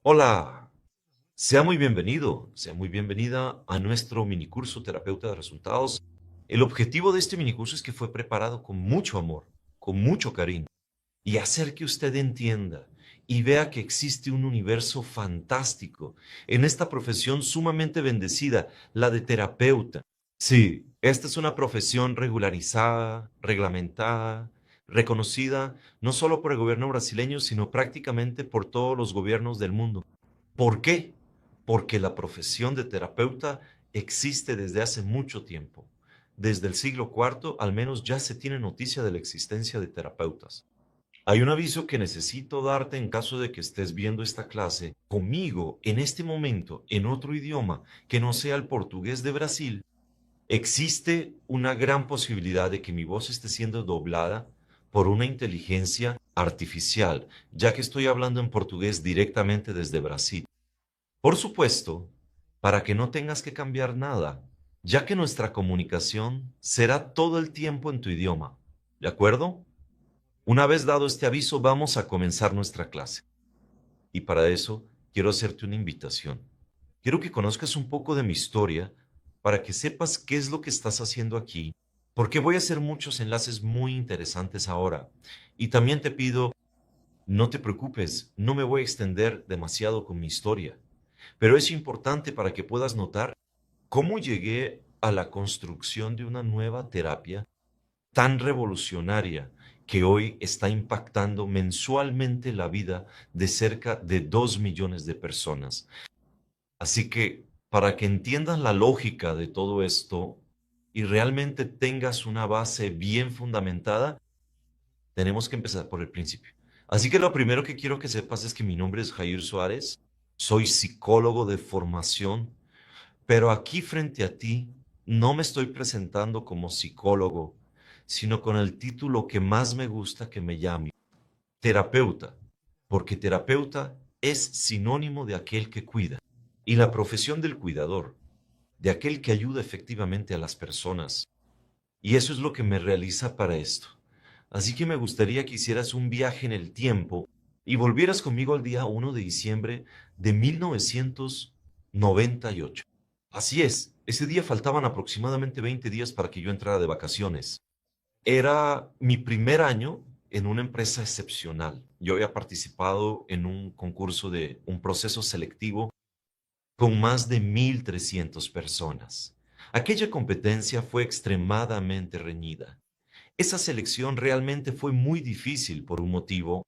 Hola, sea muy bienvenido, sea muy bienvenida a nuestro minicurso Terapeuta de Resultados. El objetivo de este minicurso es que fue preparado con mucho amor, con mucho cariño, y hacer que usted entienda y vea que existe un universo fantástico en esta profesión sumamente bendecida, la de terapeuta. Sí, esta es una profesión regularizada, reglamentada, reconocida no solo por el gobierno brasileño, sino prácticamente por todos los gobiernos del mundo. ¿Por qué? Porque la profesión de terapeuta existe desde hace mucho tiempo. Desde el siglo IV, al menos ya se tiene noticia de la existencia de terapeutas. Hay un aviso que necesito darte en caso de que estés viendo esta clase conmigo en este momento en otro idioma que no sea el portugués de Brasil. Existe una gran posibilidad de que mi voz esté siendo doblada por una inteligencia artificial, ya que estoy hablando en portugués directamente desde Brasil. Por supuesto, para que no tengas que cambiar nada, ya que nuestra comunicación será todo el tiempo en tu idioma. ¿De acuerdo? Una vez dado este aviso, vamos a comenzar nuestra clase. Y para eso, quiero hacerte una invitación. Quiero que conozcas un poco de mi historia para que sepas qué es lo que estás haciendo aquí, porque voy a hacer muchos enlaces muy interesantes ahora. Y también te pido, no te preocupes, no me voy a extender demasiado con mi historia, pero es importante para que puedas notar cómo llegué a la construcción de una nueva terapia tan revolucionaria que hoy está impactando mensualmente la vida de cerca de 2 millones de personas. Así que para que entiendas la lógica de todo esto y realmente tengas una base bien fundamentada, tenemos que empezar por el principio. Así que lo primero que quiero que sepas es que mi nombre es Jair Suárez, soy psicólogo de formación, pero aquí frente a ti no me estoy presentando como psicólogo, sino con el título que más me gusta que me llame, terapeuta, porque terapeuta es sinónimo de aquel que cuida. Y la profesión del cuidador, de aquel que ayuda efectivamente a las personas. Y eso es lo que me realiza para esto. Así que me gustaría que hicieras un viaje en el tiempo y volvieras conmigo al día 1 de diciembre de 1998. Así es, ese día faltaban aproximadamente 20 días para que yo entrara de vacaciones. Era mi primer año en una empresa excepcional. Yo había participado en un concurso de un proceso selectivo con más de 1.300 personas. Aquella competencia fue extremadamente reñida. Esa selección realmente fue muy difícil por un motivo,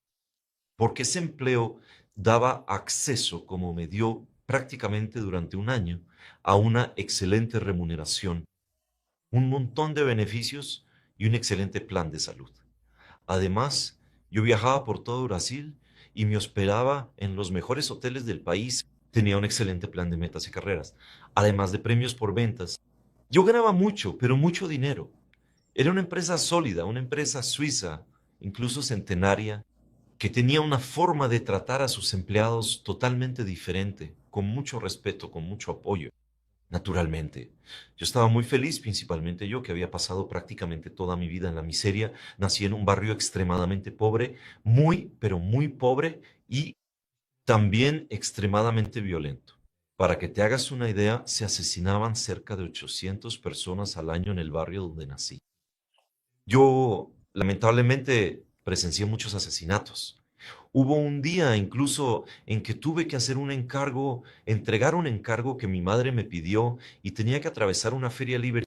porque ese empleo daba acceso, como me dio prácticamente durante un año, a una excelente remuneración, un montón de beneficios y un excelente plan de salud. Además, yo viajaba por todo Brasil y me hospedaba en los mejores hoteles del país. Tenía un excelente plan de metas y carreras, además de premios por ventas. Yo ganaba mucho, pero mucho dinero. Era una empresa sólida, una empresa suiza, incluso centenaria, que tenía una forma de tratar a sus empleados totalmente diferente, con mucho respeto, con mucho apoyo. Naturalmente. Yo estaba muy feliz, principalmente yo, que había pasado prácticamente toda mi vida en la miseria. Nací en un barrio extremadamente pobre, muy, pero muy pobre y también extremadamente violento. Para que te hagas una idea, se asesinaban cerca de 800 personas al año en el barrio donde nací. Yo, lamentablemente, presencié muchos asesinatos. Hubo un día incluso en que tuve que hacer un encargo, entregar un encargo que mi madre me pidió y tenía que atravesar una feria libre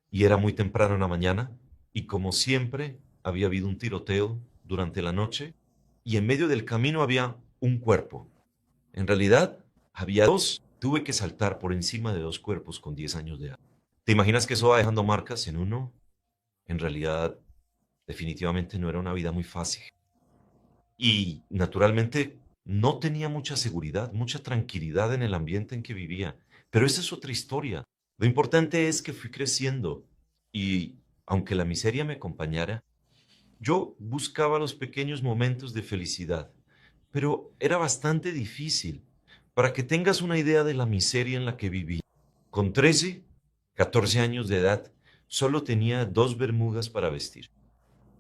y era muy temprano en la mañana y como siempre había habido un tiroteo durante la noche y en medio del camino había un cuerpo. En realidad había dos. Tuve que saltar por encima de dos cuerpos con 10 años de edad. ¿Te imaginas que eso va dejando marcas en uno? En realidad, definitivamente no era una vida muy fácil. Y naturalmente no tenía mucha seguridad, mucha tranquilidad en el ambiente en que vivía. Pero esa es otra historia. Lo importante es que fui creciendo y aunque la miseria me acompañara, yo buscaba los pequeños momentos de felicidad. Pero era bastante difícil. Para que tengas una idea de la miseria en la que viví, con 13, 14 años de edad, solo tenía dos bermudas para vestir.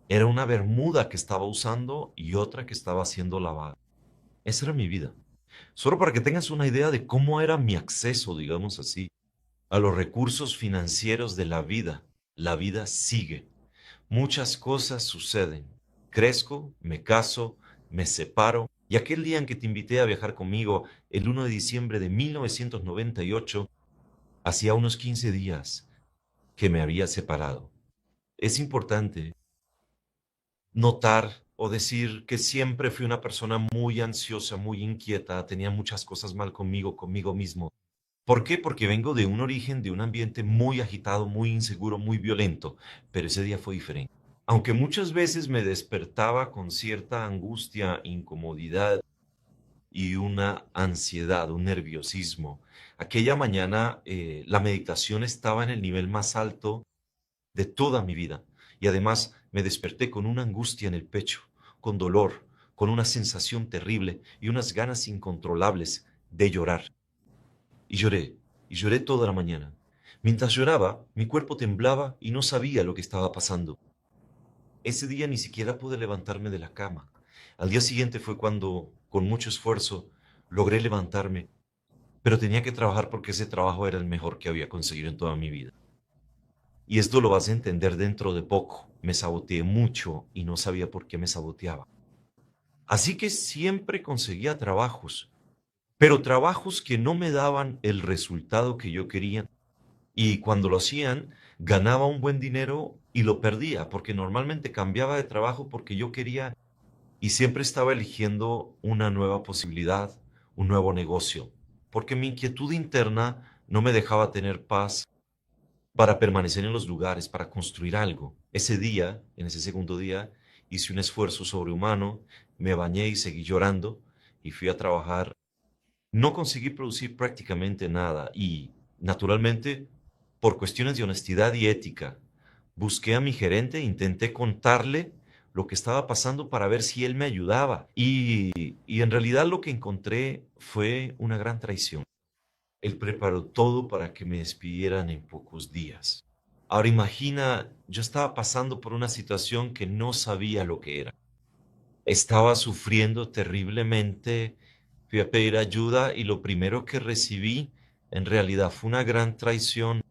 Era una bermuda que estaba usando y otra que estaba haciendo lavada. Esa era mi vida. Solo para que tengas una idea de cómo era mi acceso, digamos así, a los recursos financieros de la vida. La vida sigue. Muchas cosas suceden. Crezco, me caso, me separo. Y aquel día en que te invité a viajar conmigo, el 1 de diciembre de 1998, hacía unos 15 días que me había separado. Es importante notar o decir que siempre fui una persona muy ansiosa, muy inquieta, tenía muchas cosas mal conmigo, conmigo mismo. ¿Por qué? Porque vengo de un origen, de un ambiente muy agitado, muy inseguro, muy violento, pero ese día fue diferente. Aunque muchas veces me despertaba con cierta angustia, incomodidad y una ansiedad, un nerviosismo, aquella mañana la meditación estaba en el nivel más alto de toda mi vida. Y además me desperté con una angustia en el pecho, con dolor, con una sensación terrible y unas ganas incontrolables de llorar. Y lloré toda la mañana. Mientras lloraba, mi cuerpo temblaba y no sabía lo que estaba pasando. Ese día ni siquiera pude levantarme de la cama. Al día siguiente fue cuando, con mucho esfuerzo, logré levantarme, pero tenía que trabajar porque ese trabajo era el mejor que había conseguido en toda mi vida. Y esto lo vas a entender dentro de poco. Me saboteé mucho y no sabía por qué me saboteaba. Así que siempre conseguía trabajos, pero trabajos que no me daban el resultado que yo quería. Y cuando lo hacían, ganaba un buen dinero y lo perdía, porque normalmente cambiaba de trabajo porque yo quería y siempre estaba eligiendo una nueva posibilidad, un nuevo negocio, porque mi inquietud interna no me dejaba tener paz para permanecer en los lugares, para construir algo. Ese día, en ese segundo día, hice un esfuerzo sobrehumano, me bañé y seguí llorando y fui a trabajar. No conseguí producir prácticamente nada y, naturalmente, por cuestiones de honestidad y ética, busqué a mi gerente e intenté contarle lo que estaba pasando para ver si él me ayudaba. Y en realidad lo que encontré fue una gran traición. Él preparó todo para que me despidieran en pocos días. Ahora imagina, yo estaba pasando por una situación que no sabía lo que era. Estaba sufriendo terriblemente, fui a pedir ayuda y lo primero que recibí en realidad fue una gran traición.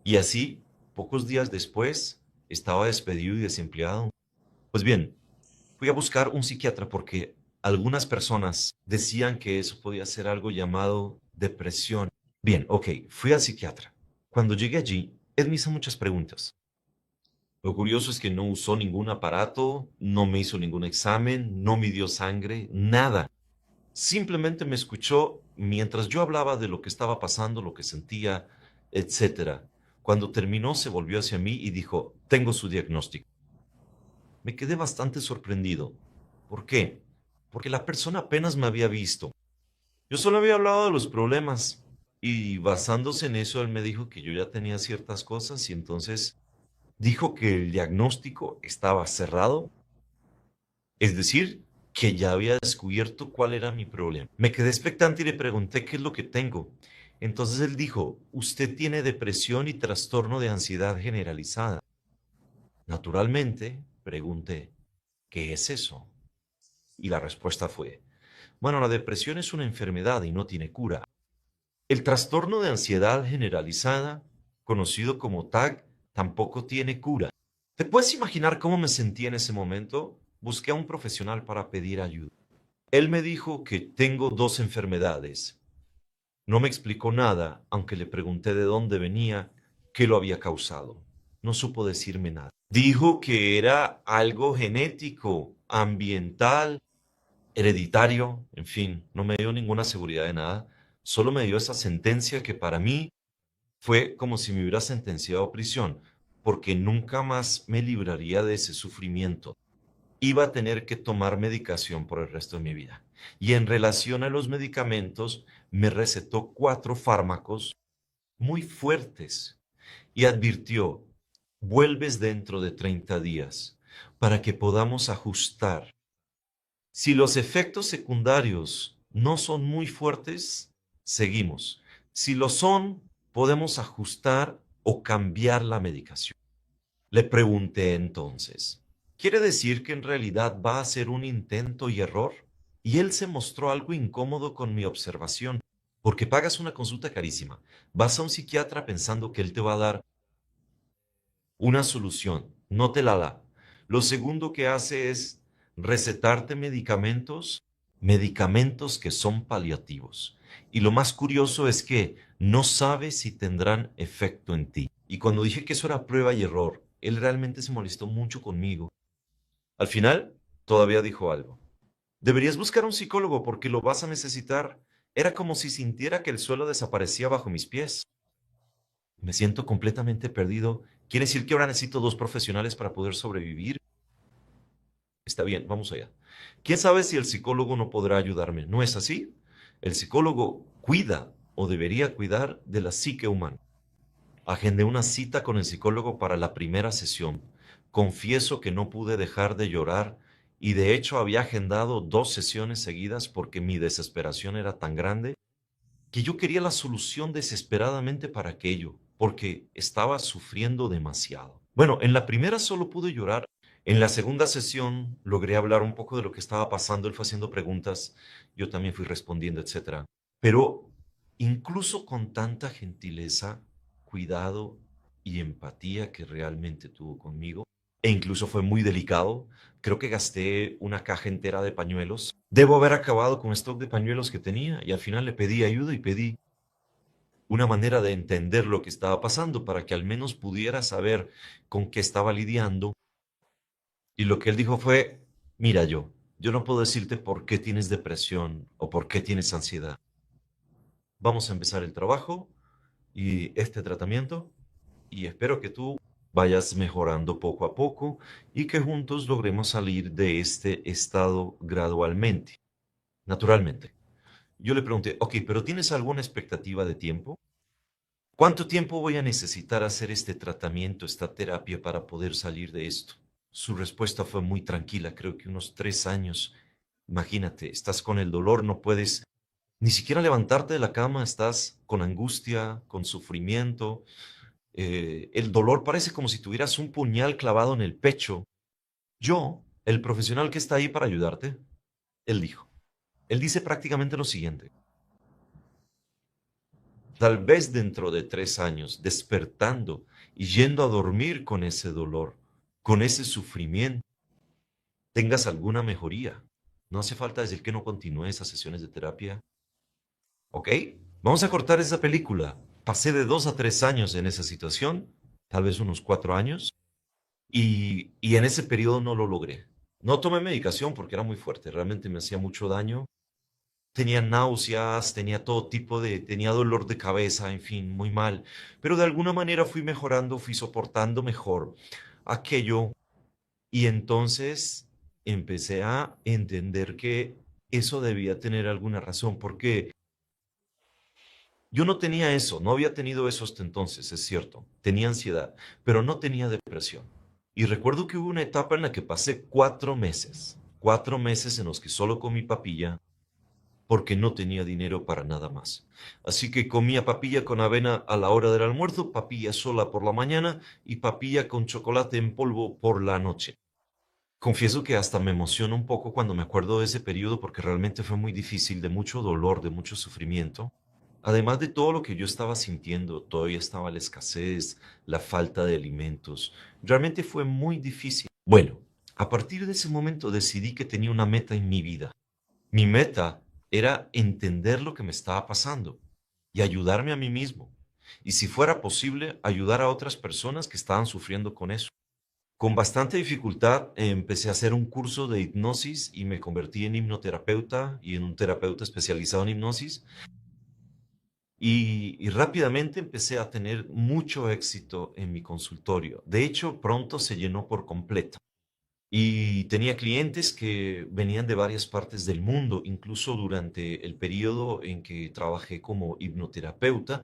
Y así, pocos días después, estaba despedido y desempleado. Pues bien, fui a buscar un psiquiatra porque algunas personas decían que eso podía ser algo llamado depresión. Bien, ok, fui al psiquiatra. Cuando llegué allí, él me hizo muchas preguntas. Lo curioso es que no usó ningún aparato, no me hizo ningún examen, no midió sangre, nada. Simplemente me escuchó mientras yo hablaba de lo que estaba pasando, lo que sentía, etcétera. Cuando terminó, se volvió hacia mí y dijo, tengo su diagnóstico. Me quedé bastante sorprendido. ¿Por qué? Porque la persona apenas me había visto. Yo solo había hablado de los problemas y basándose en eso, él me dijo que yo ya tenía ciertas cosas y entonces dijo que el diagnóstico estaba cerrado, es decir, que ya había descubierto cuál era mi problema. Me quedé expectante y le pregunté qué es lo que tengo. Entonces él dijo, usted tiene depresión y trastorno de ansiedad generalizada. Naturalmente, pregunté, ¿qué es eso? Y la respuesta fue, bueno, la depresión es una enfermedad y no tiene cura. El trastorno de ansiedad generalizada, conocido como TAG, tampoco tiene cura. ¿Te puedes imaginar cómo me sentí en ese momento? Busqué a un profesional para pedir ayuda. Él me dijo que tengo dos enfermedades. No me explicó nada, aunque le pregunté de dónde venía, qué lo había causado. No supo decirme nada. Dijo que era algo genético, ambiental, hereditario, en fin, no me dio ninguna seguridad de nada. Solo me dio esa sentencia que para mí fue como si me hubiera sentenciado a prisión, porque nunca más me libraría de ese sufrimiento. Iba a tener que tomar medicación por el resto de mi vida. Y en relación a los medicamentos, me recetó 4 fármacos muy fuertes y advirtió, vuelves dentro de 30 días para que podamos ajustar. Si los efectos secundarios no son muy fuertes, seguimos. Si lo son, podemos ajustar o cambiar la medicación. Le pregunté entonces, ¿quiere decir que en realidad va a ser un intento y error? Y él se mostró algo incómodo con mi observación, porque pagas una consulta carísima. Vas a un psiquiatra pensando que él te va a dar una solución, no te la da. Lo segundo que hace es recetarte medicamentos, medicamentos que son paliativos. Y lo más curioso es que no sabe si tendrán efecto en ti. Y cuando dije que eso era prueba y error, él realmente se molestó mucho conmigo. Al final, todavía dijo algo. Deberías buscar un psicólogo porque lo vas a necesitar. Era como si sintiera que el suelo desaparecía bajo mis pies. Me siento completamente perdido. ¿Quiere decir que ahora necesito dos profesionales para poder sobrevivir? Está bien, vamos allá. ¿Quién sabe si el psicólogo no podrá ayudarme? ¿No es así? El psicólogo cuida o debería cuidar de la psique humana. Agendé una cita con el psicólogo para la primera sesión. Confieso que no pude dejar de llorar y de hecho había agendado 2 sesiones seguidas porque mi desesperación era tan grande que yo quería la solución desesperadamente para aquello, porque estaba sufriendo demasiado. Bueno, en la primera solo pude llorar. En la segunda sesión logré hablar un poco de lo que estaba pasando. Él fue haciendo preguntas, yo también fui respondiendo, etcétera. Pero incluso con tanta gentileza, cuidado y empatía que realmente tuvo conmigo, e incluso fue muy delicado. Creo que gasté una caja entera de pañuelos. Debo haber acabado con stock de pañuelos que tenía y al final le pedí ayuda y pedí una manera de entender lo que estaba pasando para que al menos pudiera saber con qué estaba lidiando. Y lo que él dijo fue, mira yo no puedo decirte por qué tienes depresión o por qué tienes ansiedad. Vamos a empezar el trabajo y este tratamiento y espero que tú vayas mejorando poco a poco y que juntos logremos salir de este estado gradualmente, naturalmente. Yo le pregunté, ok, pero ¿tienes alguna expectativa de tiempo? ¿Cuánto tiempo voy a necesitar hacer este tratamiento, esta terapia para poder salir de esto? Su respuesta fue muy tranquila, creo que unos 3 años. Imagínate, estás con el dolor, no puedes ni siquiera levantarte de la cama, estás con angustia, con sufrimiento. El dolor parece como si tuvieras un puñal clavado en el pecho. Yo, el profesional que está ahí para ayudarte, él dijo, él dice prácticamente lo siguiente. Tal vez dentro de 3 años, despertando y yendo a dormir con ese dolor, con ese sufrimiento, tengas alguna mejoría. No hace falta decir que no continúe esas sesiones de terapia. ¿Ok? Vamos a cortar esa película. Pasé de 2 a 3 años en esa situación, tal vez unos 4 años, y en ese periodo no lo logré. No tomé medicación porque era muy fuerte, realmente me hacía mucho daño. Tenía náuseas, tenía todo tipo tenía dolor de cabeza, en fin, muy mal. Pero de alguna manera fui mejorando, fui soportando mejor aquello y entonces empecé a entender que eso debía tener alguna razón, porque yo no tenía eso, no había tenido eso hasta entonces, es cierto. Tenía ansiedad, pero no tenía depresión. Y recuerdo que hubo una etapa en la que pasé 4 meses en los que solo comí papilla porque no tenía dinero para nada más. Así que comía papilla con avena a la hora del almuerzo, papilla sola por la mañana y papilla con chocolate en polvo por la noche. Confieso que hasta me emociona un poco cuando me acuerdo de ese periodo porque realmente fue muy difícil, de mucho dolor, de mucho sufrimiento. Además de todo lo que yo estaba sintiendo, todavía estaba la escasez, la falta de alimentos. Realmente fue muy difícil. Bueno, a partir de ese momento decidí que tenía una meta en mi vida. Mi meta era entender lo que me estaba pasando y ayudarme a mí mismo. Y si fuera posible, ayudar a otras personas que estaban sufriendo con eso. Con bastante dificultad empecé a hacer un curso de hipnosis y me convertí en hipnoterapeuta y en un terapeuta especializado en hipnosis. Y rápidamente empecé a tener mucho éxito en mi consultorio. De hecho, pronto se llenó por completo. Y tenía clientes que venían de varias partes del mundo, incluso durante el periodo en que trabajé como hipnoterapeuta.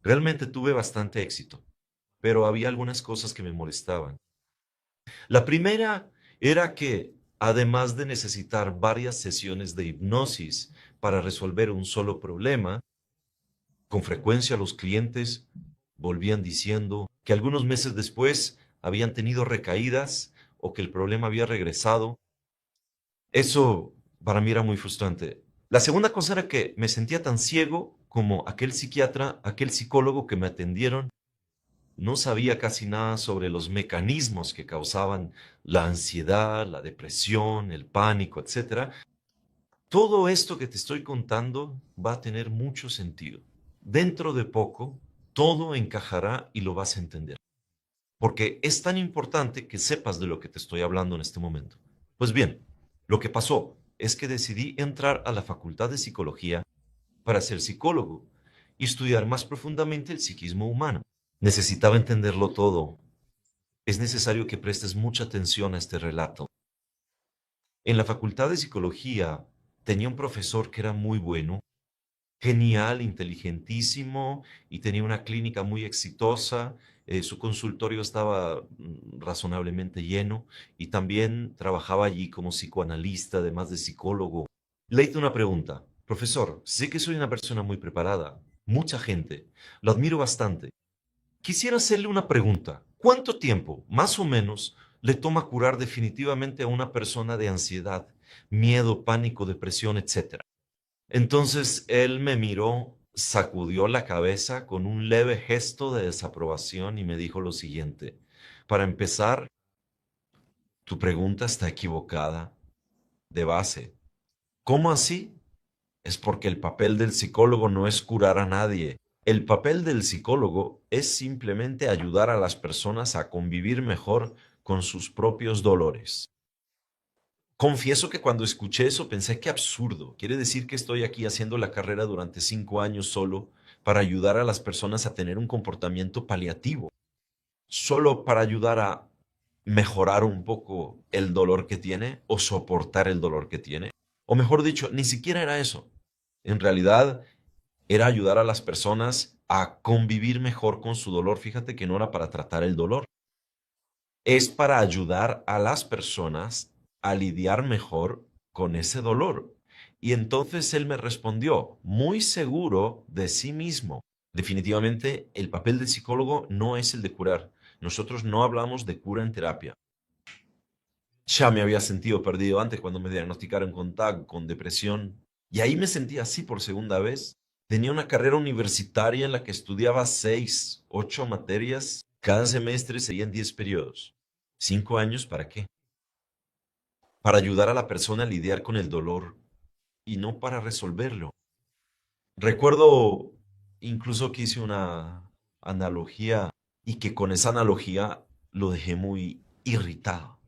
Realmente tuve bastante éxito, pero había algunas cosas que me molestaban. La primera era que, además de necesitar varias sesiones de hipnosis para resolver un solo problema, con frecuencia los clientes volvían diciendo que algunos meses después habían tenido recaídas o que el problema había regresado. Eso Para mí era muy frustrante. La segunda cosa era que me sentía tan ciego como aquel psiquiatra, aquel psicólogo que me atendieron. No sabía casi nada sobre los mecanismos que causaban la ansiedad, la depresión, el pánico, etcétera. Todo esto que te estoy contando va a tener mucho sentido. Dentro de poco, todo encajará y lo vas a entender. Porque es tan importante que sepas de lo que te estoy hablando en este momento. Pues bien, lo que pasó es que decidí entrar a la Facultad de Psicología para ser psicólogo y estudiar más profundamente el psiquismo humano. Necesitaba entenderlo todo. Es necesario que prestes mucha atención a este relato. En la Facultad de Psicología tenía un profesor que era muy bueno, genial, inteligentísimo y tenía una clínica muy exitosa. Su consultorio estaba razonablemente lleno y también trabajaba allí como psicoanalista, además de psicólogo. Le hice una pregunta. Profesor, sé que soy una persona muy preparada, mucha gente, lo admiro bastante. Quisiera hacerle una pregunta. ¿Cuánto tiempo, más o menos, le toma curar definitivamente a una persona de ansiedad, miedo, pánico, depresión, etcétera? Entonces él me miró, sacudió la cabeza con un leve gesto de desaprobación y me dijo lo siguiente. Para empezar, tu pregunta está equivocada de base. ¿Cómo así? Es porque el papel del psicólogo no es curar a nadie. El papel del psicólogo es simplemente ayudar a las personas a convivir mejor con sus propios dolores. Confieso que cuando escuché eso pensé qué absurdo. Quiere decir que estoy aquí haciendo la carrera durante 5 años solo para ayudar a las personas a tener un comportamiento paliativo, solo para ayudar a mejorar un poco el dolor que tiene o soportar el dolor que tiene. O mejor dicho, ni siquiera era eso. En realidad era ayudar a las personas a convivir mejor con su dolor. Fíjate que no era para tratar el dolor, es para ayudar a las personas a lidiar mejor con ese dolor. Y entonces él me respondió, muy seguro de sí mismo. Definitivamente, el papel del psicólogo no es el de curar. Nosotros no hablamos de cura en terapia. Ya me había sentido perdido antes cuando me diagnosticaron con TAC, con depresión. Y ahí me sentí así por segunda vez. Tenía una carrera universitaria en la que estudiaba 6, 8 materias. Cada semestre serían 10 periodos. ¿5 años para qué? Para ayudar a la persona a lidiar con el dolor y no para resolverlo. Recuerdo incluso que hice una analogía y que con esa analogía lo dejé muy irritado.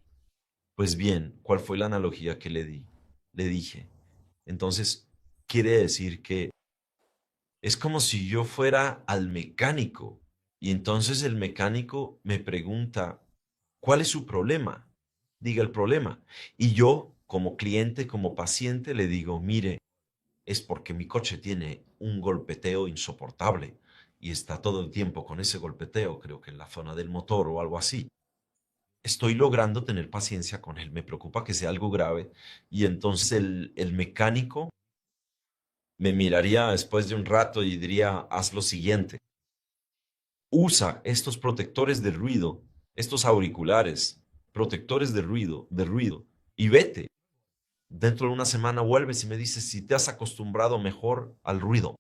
Pues bien, ¿cuál fue la analogía que le di? Le dije, entonces, quiere decir que es como si yo fuera al mecánico y entonces el mecánico me pregunta, ¿cuál es su problema? Diga el problema. Y yo, como cliente, como paciente, le digo, mire, es porque mi coche tiene un golpeteo insoportable y está todo el tiempo con ese golpeteo, creo que en la zona del motor o algo así. Estoy logrando tener paciencia con él, me preocupa que sea algo grave y entonces el mecánico me miraría después de un rato y diría, haz lo siguiente, usa estos protectores de ruido, estos auriculares, protectores de ruido, y vete. Dentro de una semana vuelves y me dices si te has acostumbrado mejor al ruido.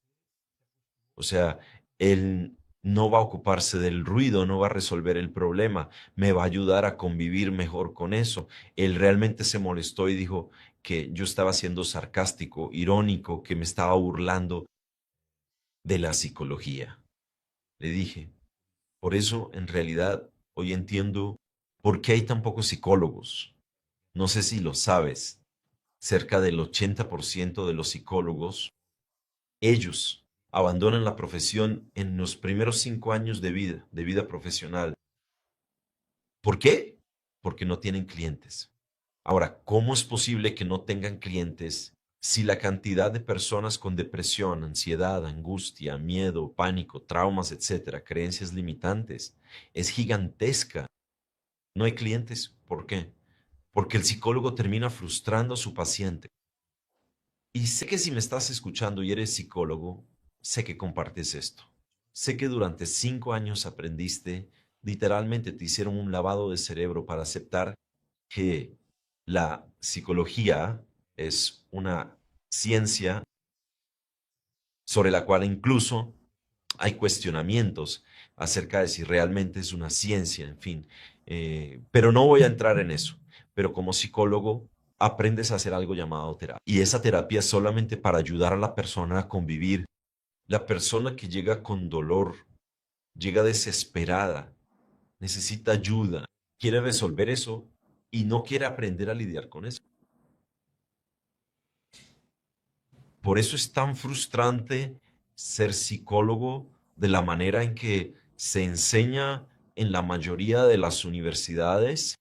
O sea, él no va a ocuparse del ruido, no va a resolver el problema, me va a ayudar a convivir mejor con eso. Él realmente se molestó y dijo que yo estaba siendo sarcástico, irónico, que me estaba burlando de la psicología. Le dije, por eso en realidad hoy entiendo por qué hay tan pocos psicólogos. No sé si lo sabes, cerca del 80% de los psicólogos, ellos abandonan la profesión en los primeros 5 años de vida profesional. ¿Por qué? Porque no tienen clientes. Ahora, ¿cómo es posible que no tengan clientes si la cantidad de personas con depresión, ansiedad, angustia, miedo, pánico, traumas, etcétera, creencias limitantes, es gigantesca? No hay clientes. ¿Por qué? Porque el psicólogo termina frustrando a su paciente. Y sé que si me estás escuchando y eres psicólogo, sé que compartes esto. Sé que durante 5 años aprendiste, literalmente te hicieron un lavado de cerebro para aceptar que la psicología Es una ciencia sobre la cual incluso hay cuestionamientos acerca de si realmente es una ciencia, en fin. Pero no voy a entrar en eso. Pero como psicólogo, aprendes a hacer algo llamado terapia. Y esa terapia es solamente para ayudar a la persona a convivir. La persona que llega con dolor, llega desesperada, necesita ayuda, quiere resolver eso y no quiere aprender a lidiar con eso. Por eso es tan frustrante ser psicólogo de la manera en que se enseña en la mayoría de las universidades,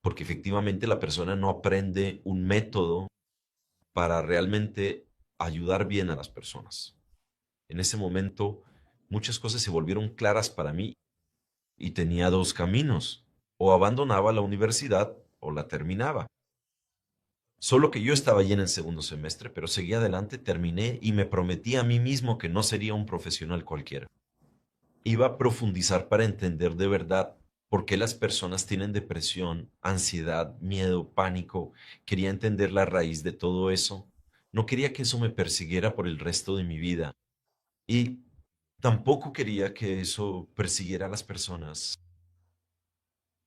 porque efectivamente la persona no aprende un método para realmente ayudar bien a las personas. En ese momento, muchas cosas se volvieron claras para mí y tenía dos caminos: o abandonaba la universidad o la terminaba. Solo que yo estaba ya en el segundo semestre, pero seguí adelante, terminé y me prometí a mí mismo que no sería un profesional cualquiera. Iba a profundizar para entender de verdad por qué las personas tienen depresión, ansiedad, miedo, pánico. Quería entender la raíz de todo eso. No quería que eso me persiguiera por el resto de mi vida. Y tampoco quería que eso persiguiera a las personas,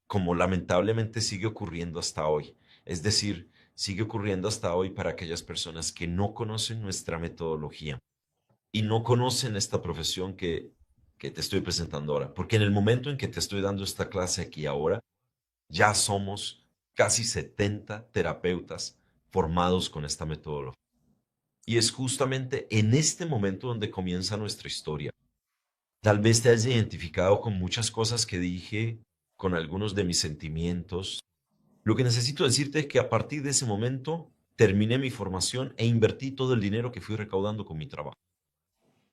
como lamentablemente sigue ocurriendo hasta hoy. Es decir, sigue ocurriendo hasta hoy para aquellas personas que no conocen nuestra metodología y no conocen esta profesión que te estoy presentando ahora. Porque en el momento en que te estoy dando esta clase aquí ahora, ya somos casi 70 terapeutas formados con esta metodología. Y es justamente en este momento donde comienza nuestra historia. Tal vez te hayas identificado con muchas cosas que dije, con algunos de mis sentimientos. Lo que necesito decirte es que a partir de ese momento terminé mi formación e invertí todo el dinero que fui recaudando con mi trabajo.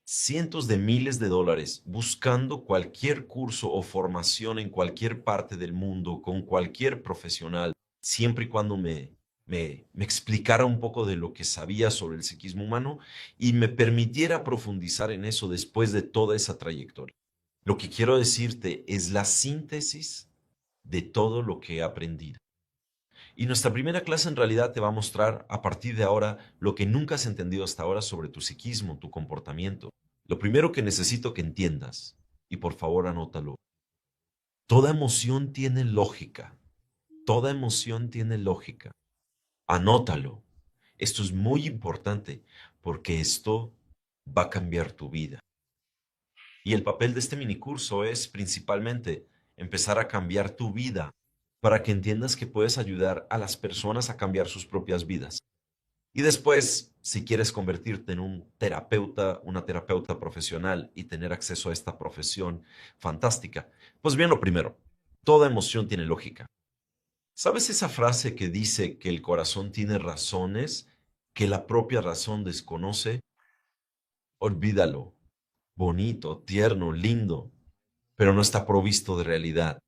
Cientos de miles de dólares buscando cualquier curso o formación en cualquier parte del mundo, con cualquier profesional, siempre y cuando me explicara un poco de lo que sabía sobre el psiquismo humano y me permitiera profundizar en eso después de toda esa trayectoria. Lo que quiero decirte es la síntesis de todo lo que he aprendido. Y nuestra primera clase en realidad te va a mostrar a partir de ahora lo que nunca has entendido hasta ahora sobre tu psiquismo, tu comportamiento. Lo primero que necesito que entiendas, y por favor anótalo, toda emoción tiene lógica. Toda emoción tiene lógica. Anótalo. Esto es muy importante porque esto va a cambiar tu vida. Y el papel de este minicurso es principalmente empezar a cambiar tu vida para que entiendas que puedes ayudar a las personas a cambiar sus propias vidas. Y después, si quieres convertirte en un terapeuta, una terapeuta profesional y tener acceso a esta profesión fantástica, pues bien, lo primero, toda emoción tiene lógica. ¿Sabes esa frase que dice que el corazón tiene razones que la propia razón desconoce? Olvídalo. Bonito, tierno, lindo, pero no está provisto de realidad.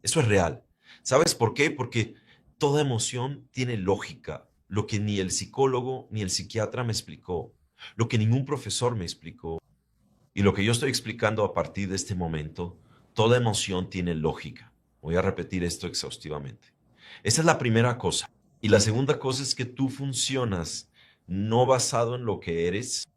Eso es real. ¿Sabes por qué? Porque toda emoción tiene lógica, lo que ni el psicólogo ni el psiquiatra me explicó, lo que ningún profesor me explicó y lo que yo estoy explicando a partir de este momento, toda emoción tiene lógica. Voy a repetir esto exhaustivamente. Esa es la primera cosa. Y la segunda cosa es que tú funcionas no basado en lo que eres,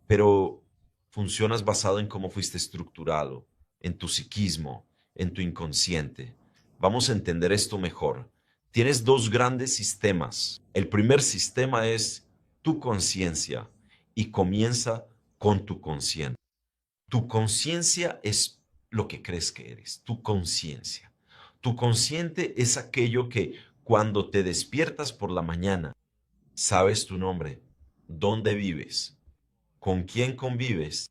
pero funcionas basado en cómo fuiste estructurado, en tu psiquismo, en tu inconsciente. Vamos a entender esto mejor. Tienes dos grandes sistemas. El primer sistema es tu conciencia y comienza con tu consciente. Tu conciencia es lo que crees que eres, tu conciencia. Tu consciente es aquello que cuando te despiertas por la mañana, sabes tu nombre, dónde vives, con quién convives,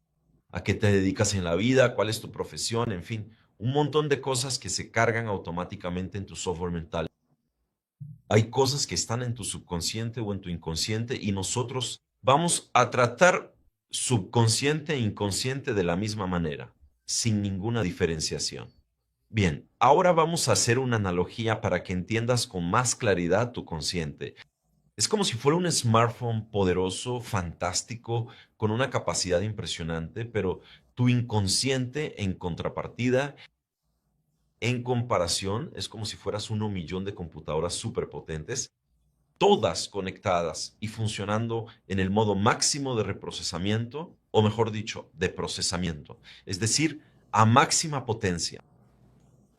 a qué te dedicas en la vida, cuál es tu profesión, en fin, un montón de cosas que se cargan automáticamente en tu software mental. Hay cosas que están en tu subconsciente o en tu inconsciente y nosotros vamos a tratar subconsciente e inconsciente de la misma manera, sin ninguna diferenciación. Bien, ahora vamos a hacer una analogía para que entiendas con más claridad tu consciente. Es como si fuera un smartphone poderoso, fantástico, con una capacidad impresionante, pero tu inconsciente en contrapartida, en comparación, es como si fueras 1 millón de computadoras superpotentes todas conectadas y funcionando en el modo máximo de reprocesamiento, o mejor dicho, de procesamiento, es decir, a máxima potencia.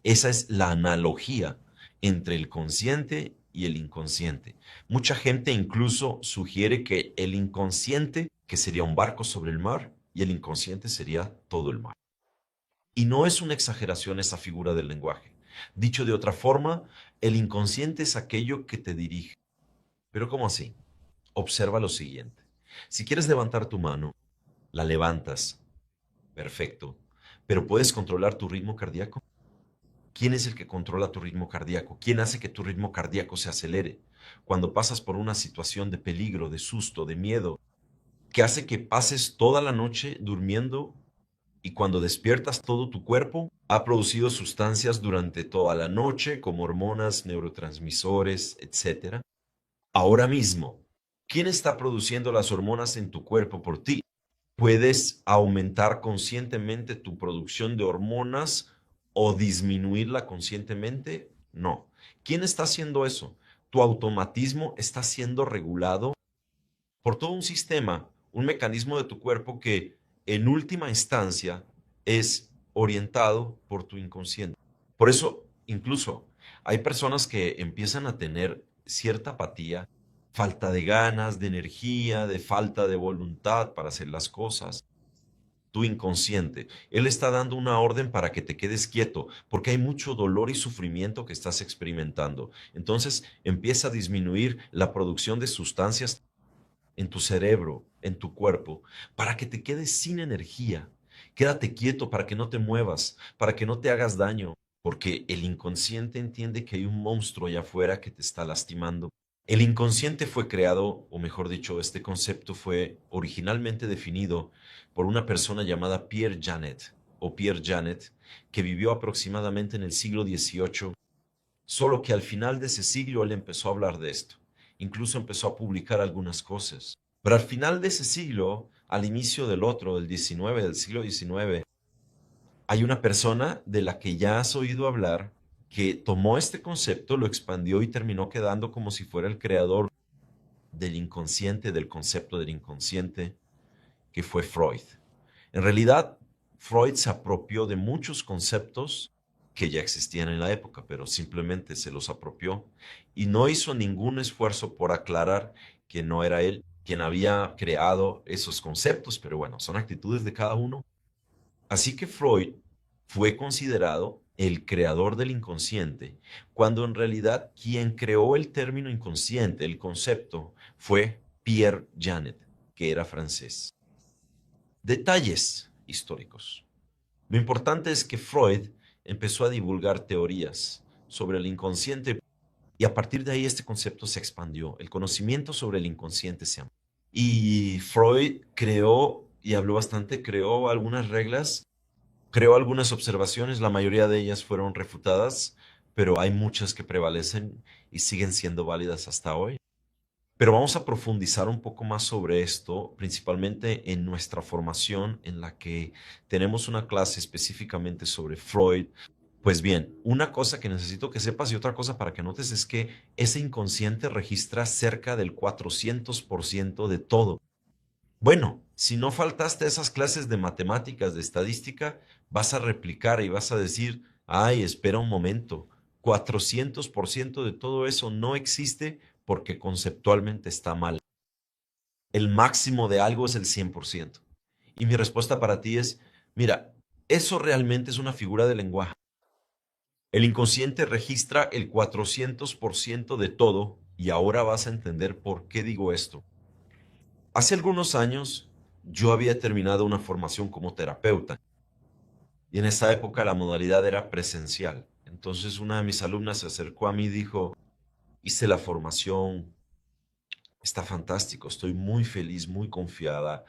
Esa es la analogía entre el consciente y el inconsciente. Mucha gente incluso sugiere que el inconsciente, que sería un barco sobre el mar, y el inconsciente sería todo el mar. Y no es una exageración esa figura del lenguaje. Dicho de otra forma, el inconsciente es aquello que te dirige. Pero ¿cómo así? Observa lo siguiente. Si quieres levantar tu mano, la levantas. Perfecto. Pero ¿puedes controlar tu ritmo cardíaco? ¿Quién es el que controla tu ritmo cardíaco? ¿Quién hace que tu ritmo cardíaco se acelere? Cuando pasas por una situación de peligro, de susto, de miedo, que hace que pases toda la noche durmiendo y cuando despiertas todo tu cuerpo ha producido sustancias durante toda la noche como hormonas, neurotransmisores, etcétera. Ahora mismo, ¿quién está produciendo las hormonas en tu cuerpo por ti? ¿Puedes aumentar conscientemente tu producción de hormonas o disminuirla conscientemente? No. ¿Quién está haciendo eso? Tu automatismo está siendo regulado por todo un sistema, un mecanismo de tu cuerpo que en última instancia es orientado por tu inconsciente. Por eso, incluso, hay personas que empiezan a tener cierta apatía, falta de ganas, de energía, de falta de voluntad para hacer las cosas. Tu inconsciente, él está dando una orden para que te quedes quieto, porque hay mucho dolor y sufrimiento que estás experimentando. Entonces empieza a disminuir la producción de sustancias en tu cerebro, en tu cuerpo, para que te quedes sin energía. Quédate quieto para que no te muevas, para que no te hagas daño, porque el inconsciente entiende que hay un monstruo allá afuera que te está lastimando. El inconsciente fue creado, o mejor dicho, este concepto fue originalmente definido por una persona llamada Pierre Janet, o Pierre Janet, que vivió aproximadamente en el siglo XVIII, solo que al final de ese siglo él empezó a hablar de esto. Incluso empezó a publicar algunas cosas. Pero al final de ese siglo, al inicio del otro, del XIX, del siglo XIX, hay una persona de la que ya has oído hablar que tomó este concepto, lo expandió y terminó quedando como si fuera el creador del inconsciente, del concepto del inconsciente, que fue Freud. En realidad, Freud se apropió de muchos conceptos que ya existían en la época, pero simplemente se los apropió y no hizo ningún esfuerzo por aclarar que no era él quien había creado esos conceptos, pero bueno, son actitudes de cada uno. Así que Freud fue considerado el creador del inconsciente, cuando en realidad quien creó el término inconsciente, el concepto, fue Pierre Janet, que era francés. Detalles históricos. Lo importante es que Freud empezó a divulgar teorías sobre el inconsciente y a partir de ahí este concepto se expandió. El conocimiento sobre el inconsciente se amplió. Y Freud creó, y habló bastante, creó algunas reglas, creó algunas observaciones, la mayoría de ellas fueron refutadas, pero hay muchas que prevalecen y siguen siendo válidas hasta hoy. Pero vamos a profundizar un poco más sobre esto, principalmente en nuestra formación, en la que tenemos una clase específicamente sobre Freud. Pues bien, una cosa que necesito que sepas y otra cosa para que notes es que ese inconsciente registra cerca del 400% de todo. Bueno, si no faltaste a esas clases de matemáticas, de estadística, vas a replicar y vas a decir, ay, espera un momento, 400% de todo eso no existe porque conceptualmente está mal. El máximo de algo es el 100%. Y mi respuesta para ti es, mira, eso realmente es una figura de lenguaje. El inconsciente registra el 400% de todo y ahora vas a entender por qué digo esto. Hace algunos años yo había terminado una formación como terapeuta y en esa época la modalidad era presencial. Entonces una de mis alumnas se acercó a mí y dijo, hice la formación, está fantástico, estoy muy feliz, muy confiada.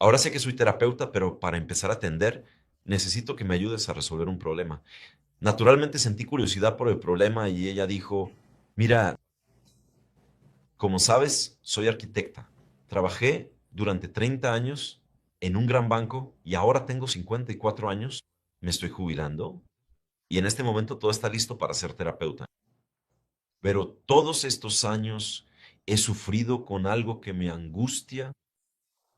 Ahora sé que soy terapeuta, pero para empezar a atender necesito que me ayudes a resolver un problema. Naturalmente sentí curiosidad por el problema y ella dijo, mira, como sabes, soy arquitecta. Trabajé durante 30 años en un gran banco y ahora tengo 54 años. Me estoy jubilando y en este momento todo está listo para ser terapeuta. Pero todos estos años he sufrido con algo que me angustia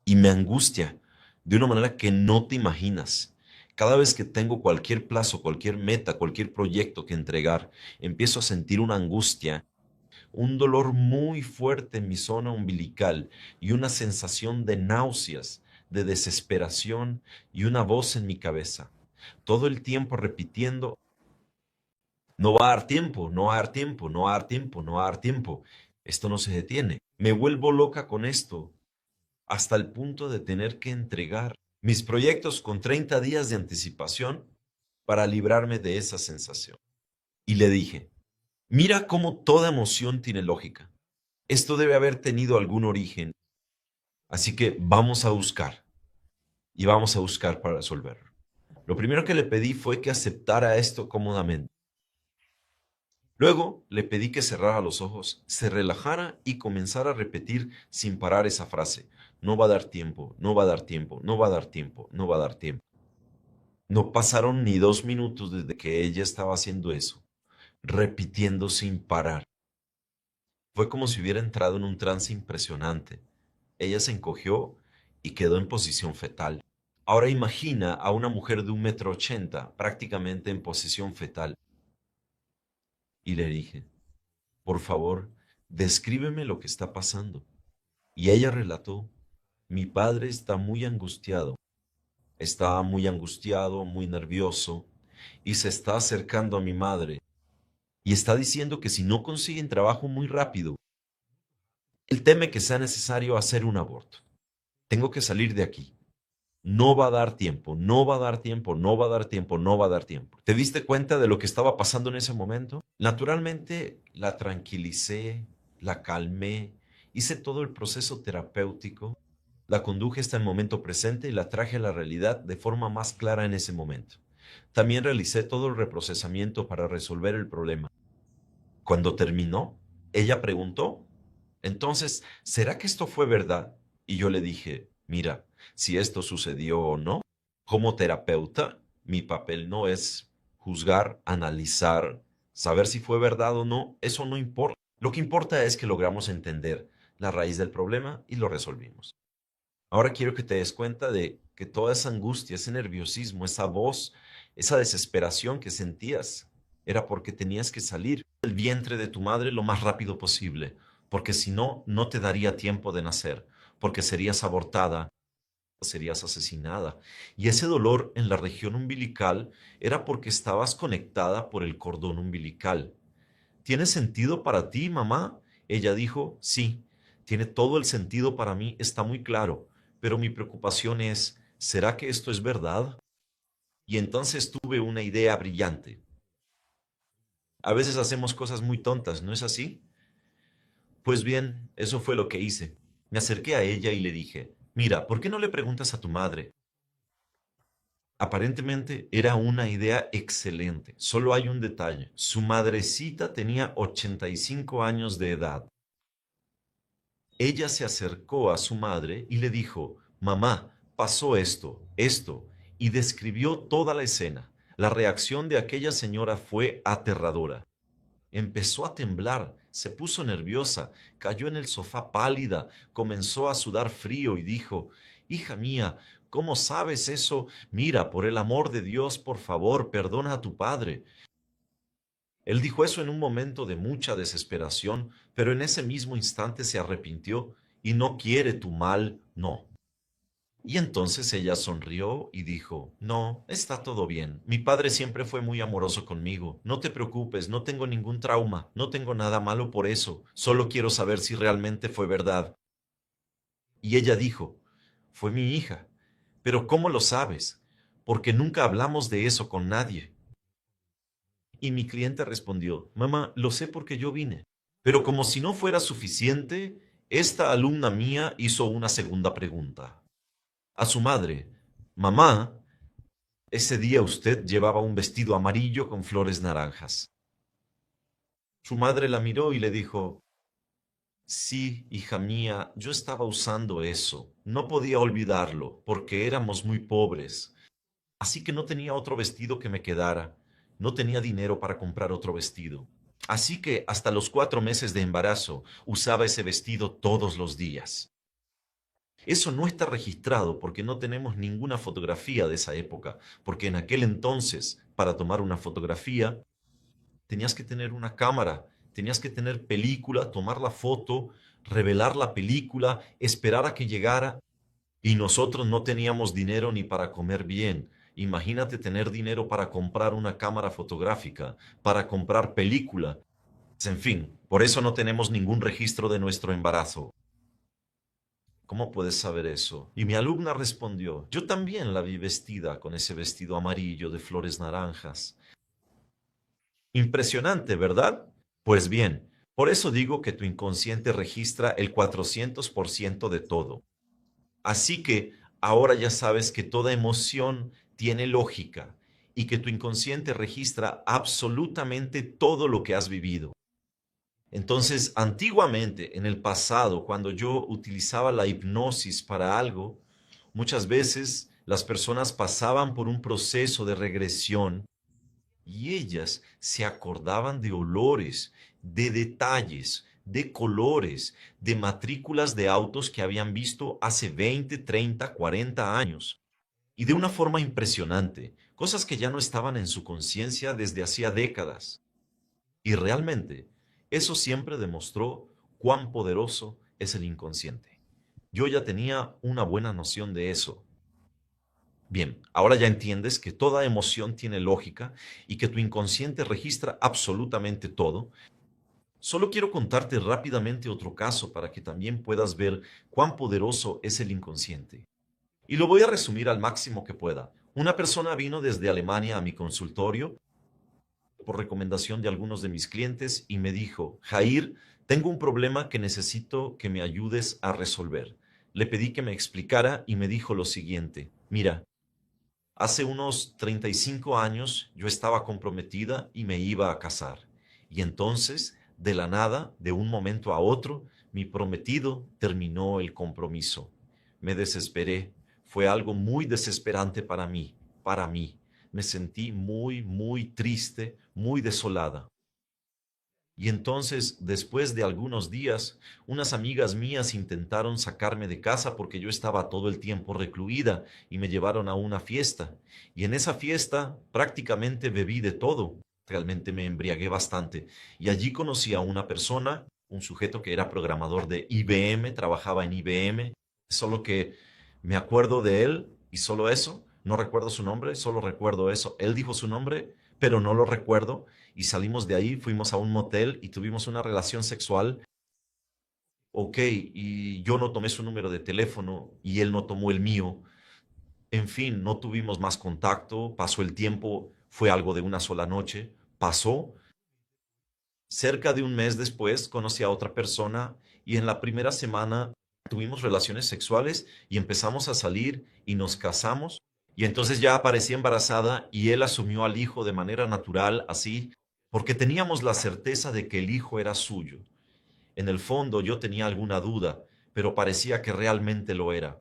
y me angustia de una manera que no te imaginas. Cada vez que tengo cualquier plazo, cualquier meta, cualquier proyecto que entregar, empiezo a sentir una angustia, un dolor muy fuerte en mi zona umbilical y una sensación de náuseas, de desesperación y una voz en mi cabeza. Todo el tiempo repitiendo, no va a dar tiempo, no va a dar tiempo, no va a dar tiempo, no va a dar tiempo. Esto no se detiene. Me vuelvo loca con esto hasta el punto de tener que entregar mis proyectos con 30 días de anticipación para librarme de esa sensación. Y le dije, mira cómo toda emoción tiene lógica. Esto debe haber tenido algún origen, así que vamos a buscar y vamos a buscar para resolverlo. Lo primero que le pedí fue que aceptara esto cómodamente. Luego le pedí que cerrara los ojos, se relajara y comenzara a repetir sin parar esa frase. No va a dar tiempo, no va a dar tiempo, no va a dar tiempo, no va a dar tiempo. No pasaron ni 2 minutos desde que ella estaba haciendo eso, repitiendo sin parar. Fue como si hubiera entrado en un trance impresionante. Ella se encogió y quedó en posición fetal. Ahora imagina a una mujer de 1,80 m prácticamente en posición fetal. Y le dije, por favor, descríbeme lo que está pasando. Y ella relató, mi padre está muy angustiado, muy nervioso, y se está acercando a mi madre, y está diciendo que si no consiguen trabajo muy rápido, él teme que sea necesario hacer un aborto. Tengo que salir de aquí. No va a dar tiempo, no va a dar tiempo, no va a dar tiempo, no va a dar tiempo. ¿Te diste cuenta de lo que estaba pasando en ese momento? Naturalmente la tranquilicé, la calmé, hice todo el proceso terapéutico, la conduje hasta el momento presente y la traje a la realidad de forma más clara en ese momento. También realicé todo el reprocesamiento para resolver el problema. Cuando terminó, ella preguntó, entonces, ¿será que esto fue verdad? Y yo le dije, mira, si esto sucedió o no, como terapeuta, mi papel no es juzgar, analizar, saber si fue verdad o no, eso no importa. Lo que importa es que logramos entender la raíz del problema y lo resolvimos. Ahora quiero que te des cuenta de que toda esa angustia, ese nerviosismo, esa voz, esa desesperación que sentías, era porque tenías que salir del vientre de tu madre lo más rápido posible, porque si no, no te daría tiempo de nacer, porque serías abortada, serías asesinada. Y ese dolor en la región umbilical era porque estabas conectada por el cordón umbilical. ¿Tiene sentido para ti, mamá? Ella dijo, sí, tiene todo el sentido para mí, está muy claro, pero mi preocupación es, ¿será que esto es verdad? Y entonces tuve una idea brillante. A veces hacemos cosas muy tontas, ¿no es así? Pues bien, eso fue lo que hice. Me acerqué a ella y le dije, mira, ¿por qué no le preguntas a tu madre? Aparentemente era una idea excelente. Solo hay un detalle. Su madrecita tenía 85 años de edad. Ella se acercó a su madre y le dijo, mamá, pasó esto, y describió toda la escena. La reacción de aquella señora fue aterradora. Empezó a temblar, se puso nerviosa, cayó en el sofá pálida, comenzó a sudar frío y dijo, hija mía, ¿cómo sabes eso? Mira, por el amor de Dios, por favor, perdona a tu padre. Él dijo eso en un momento de mucha desesperación, pero en ese mismo instante se arrepintió y no quiere tu mal, no. Y entonces ella sonrió y dijo, no, está todo bien. Mi padre siempre fue muy amoroso conmigo. No te preocupes, no tengo ningún trauma, no tengo nada malo por eso. Solo quiero saber si realmente fue verdad. Y ella dijo, fue mi hija. Pero ¿cómo lo sabes? Porque nunca hablamos de eso con nadie. Y mi cliente respondió, mamá, lo sé porque yo vine. Pero como si no fuera suficiente, esta alumna mía hizo una segunda pregunta. A su madre, mamá, ese día usted llevaba un vestido amarillo con flores naranjas. Su madre la miró y le dijo, sí, hija mía, yo estaba usando eso. No podía olvidarlo, porque éramos muy pobres. Así que no tenía otro vestido que me quedara. No tenía dinero para comprar otro vestido. Así que hasta los 4 meses de embarazo usaba ese vestido todos los días. Eso no está registrado porque no tenemos ninguna fotografía de esa época, porque en aquel entonces, para tomar una fotografía, tenías que tener una cámara, tenías que tener película, tomar la foto, revelar la película, esperar a que llegara y nosotros no teníamos dinero ni para comer bien. Imagínate tener dinero para comprar una cámara fotográfica, para comprar película. En fin, por eso no tenemos ningún registro de nuestro embarazo. ¿Cómo puedes saber eso? Y mi alumna respondió, yo también la vi vestida con ese vestido amarillo de flores naranjas. Impresionante, ¿verdad? Pues bien, por eso digo que tu inconsciente registra el 400% de todo. Así que ahora ya sabes que toda emoción tiene lógica y que tu inconsciente registra absolutamente todo lo que has vivido. Entonces, antiguamente, en el pasado, cuando yo utilizaba la hipnosis para algo, muchas veces las personas pasaban por un proceso de regresión y ellas se acordaban de olores, de detalles, de colores, de matrículas de autos que habían visto hace 20, 30, 40 años. Y de una forma impresionante, cosas que ya no estaban en su conciencia desde hacía décadas. Y realmente, eso siempre demostró cuán poderoso es el inconsciente. Yo ya tenía una buena noción de eso. Bien, ahora ya entiendes que toda emoción tiene lógica y que tu inconsciente registra absolutamente todo. Solo quiero contarte rápidamente otro caso para que también puedas ver cuán poderoso es el inconsciente. Y lo voy a resumir al máximo que pueda. Una persona vino desde Alemania a mi consultorio por recomendación de algunos de mis clientes y me dijo, Jair, tengo un problema que necesito que me ayudes a resolver. Le pedí que me explicara y me dijo lo siguiente, mira, hace unos 35 años yo estaba comprometida y me iba a casar. Y entonces, de la nada, de un momento a otro, mi prometido terminó el compromiso. Me desesperé. Fue algo muy desesperante para mí, para mí. Me sentí muy, muy triste, muy desolada. Y entonces, después de algunos días, unas amigas mías intentaron sacarme de casa porque yo estaba todo el tiempo recluida y me llevaron a una fiesta. Y en esa fiesta prácticamente bebí de todo. Realmente me embriagué bastante. Y allí conocí a una persona, un sujeto que era programador de IBM, trabajaba en IBM, solo que me acuerdo de él y solo eso. No recuerdo su nombre, solo recuerdo eso. Él dijo su nombre, pero no lo recuerdo y salimos de ahí, fuimos a un motel y tuvimos una relación sexual. Ok, y yo no tomé su número de teléfono y él no tomó el mío. En fin, no tuvimos más contacto, pasó el tiempo, fue algo de una sola noche, pasó. Cerca de un mes después conocí a otra persona y en la primera semana tuvimos relaciones sexuales y empezamos a salir y nos casamos. Y entonces ya aparecí embarazada y él asumió al hijo de manera natural, así, porque teníamos la certeza de que el hijo era suyo. En el fondo yo tenía alguna duda, pero parecía que realmente lo era.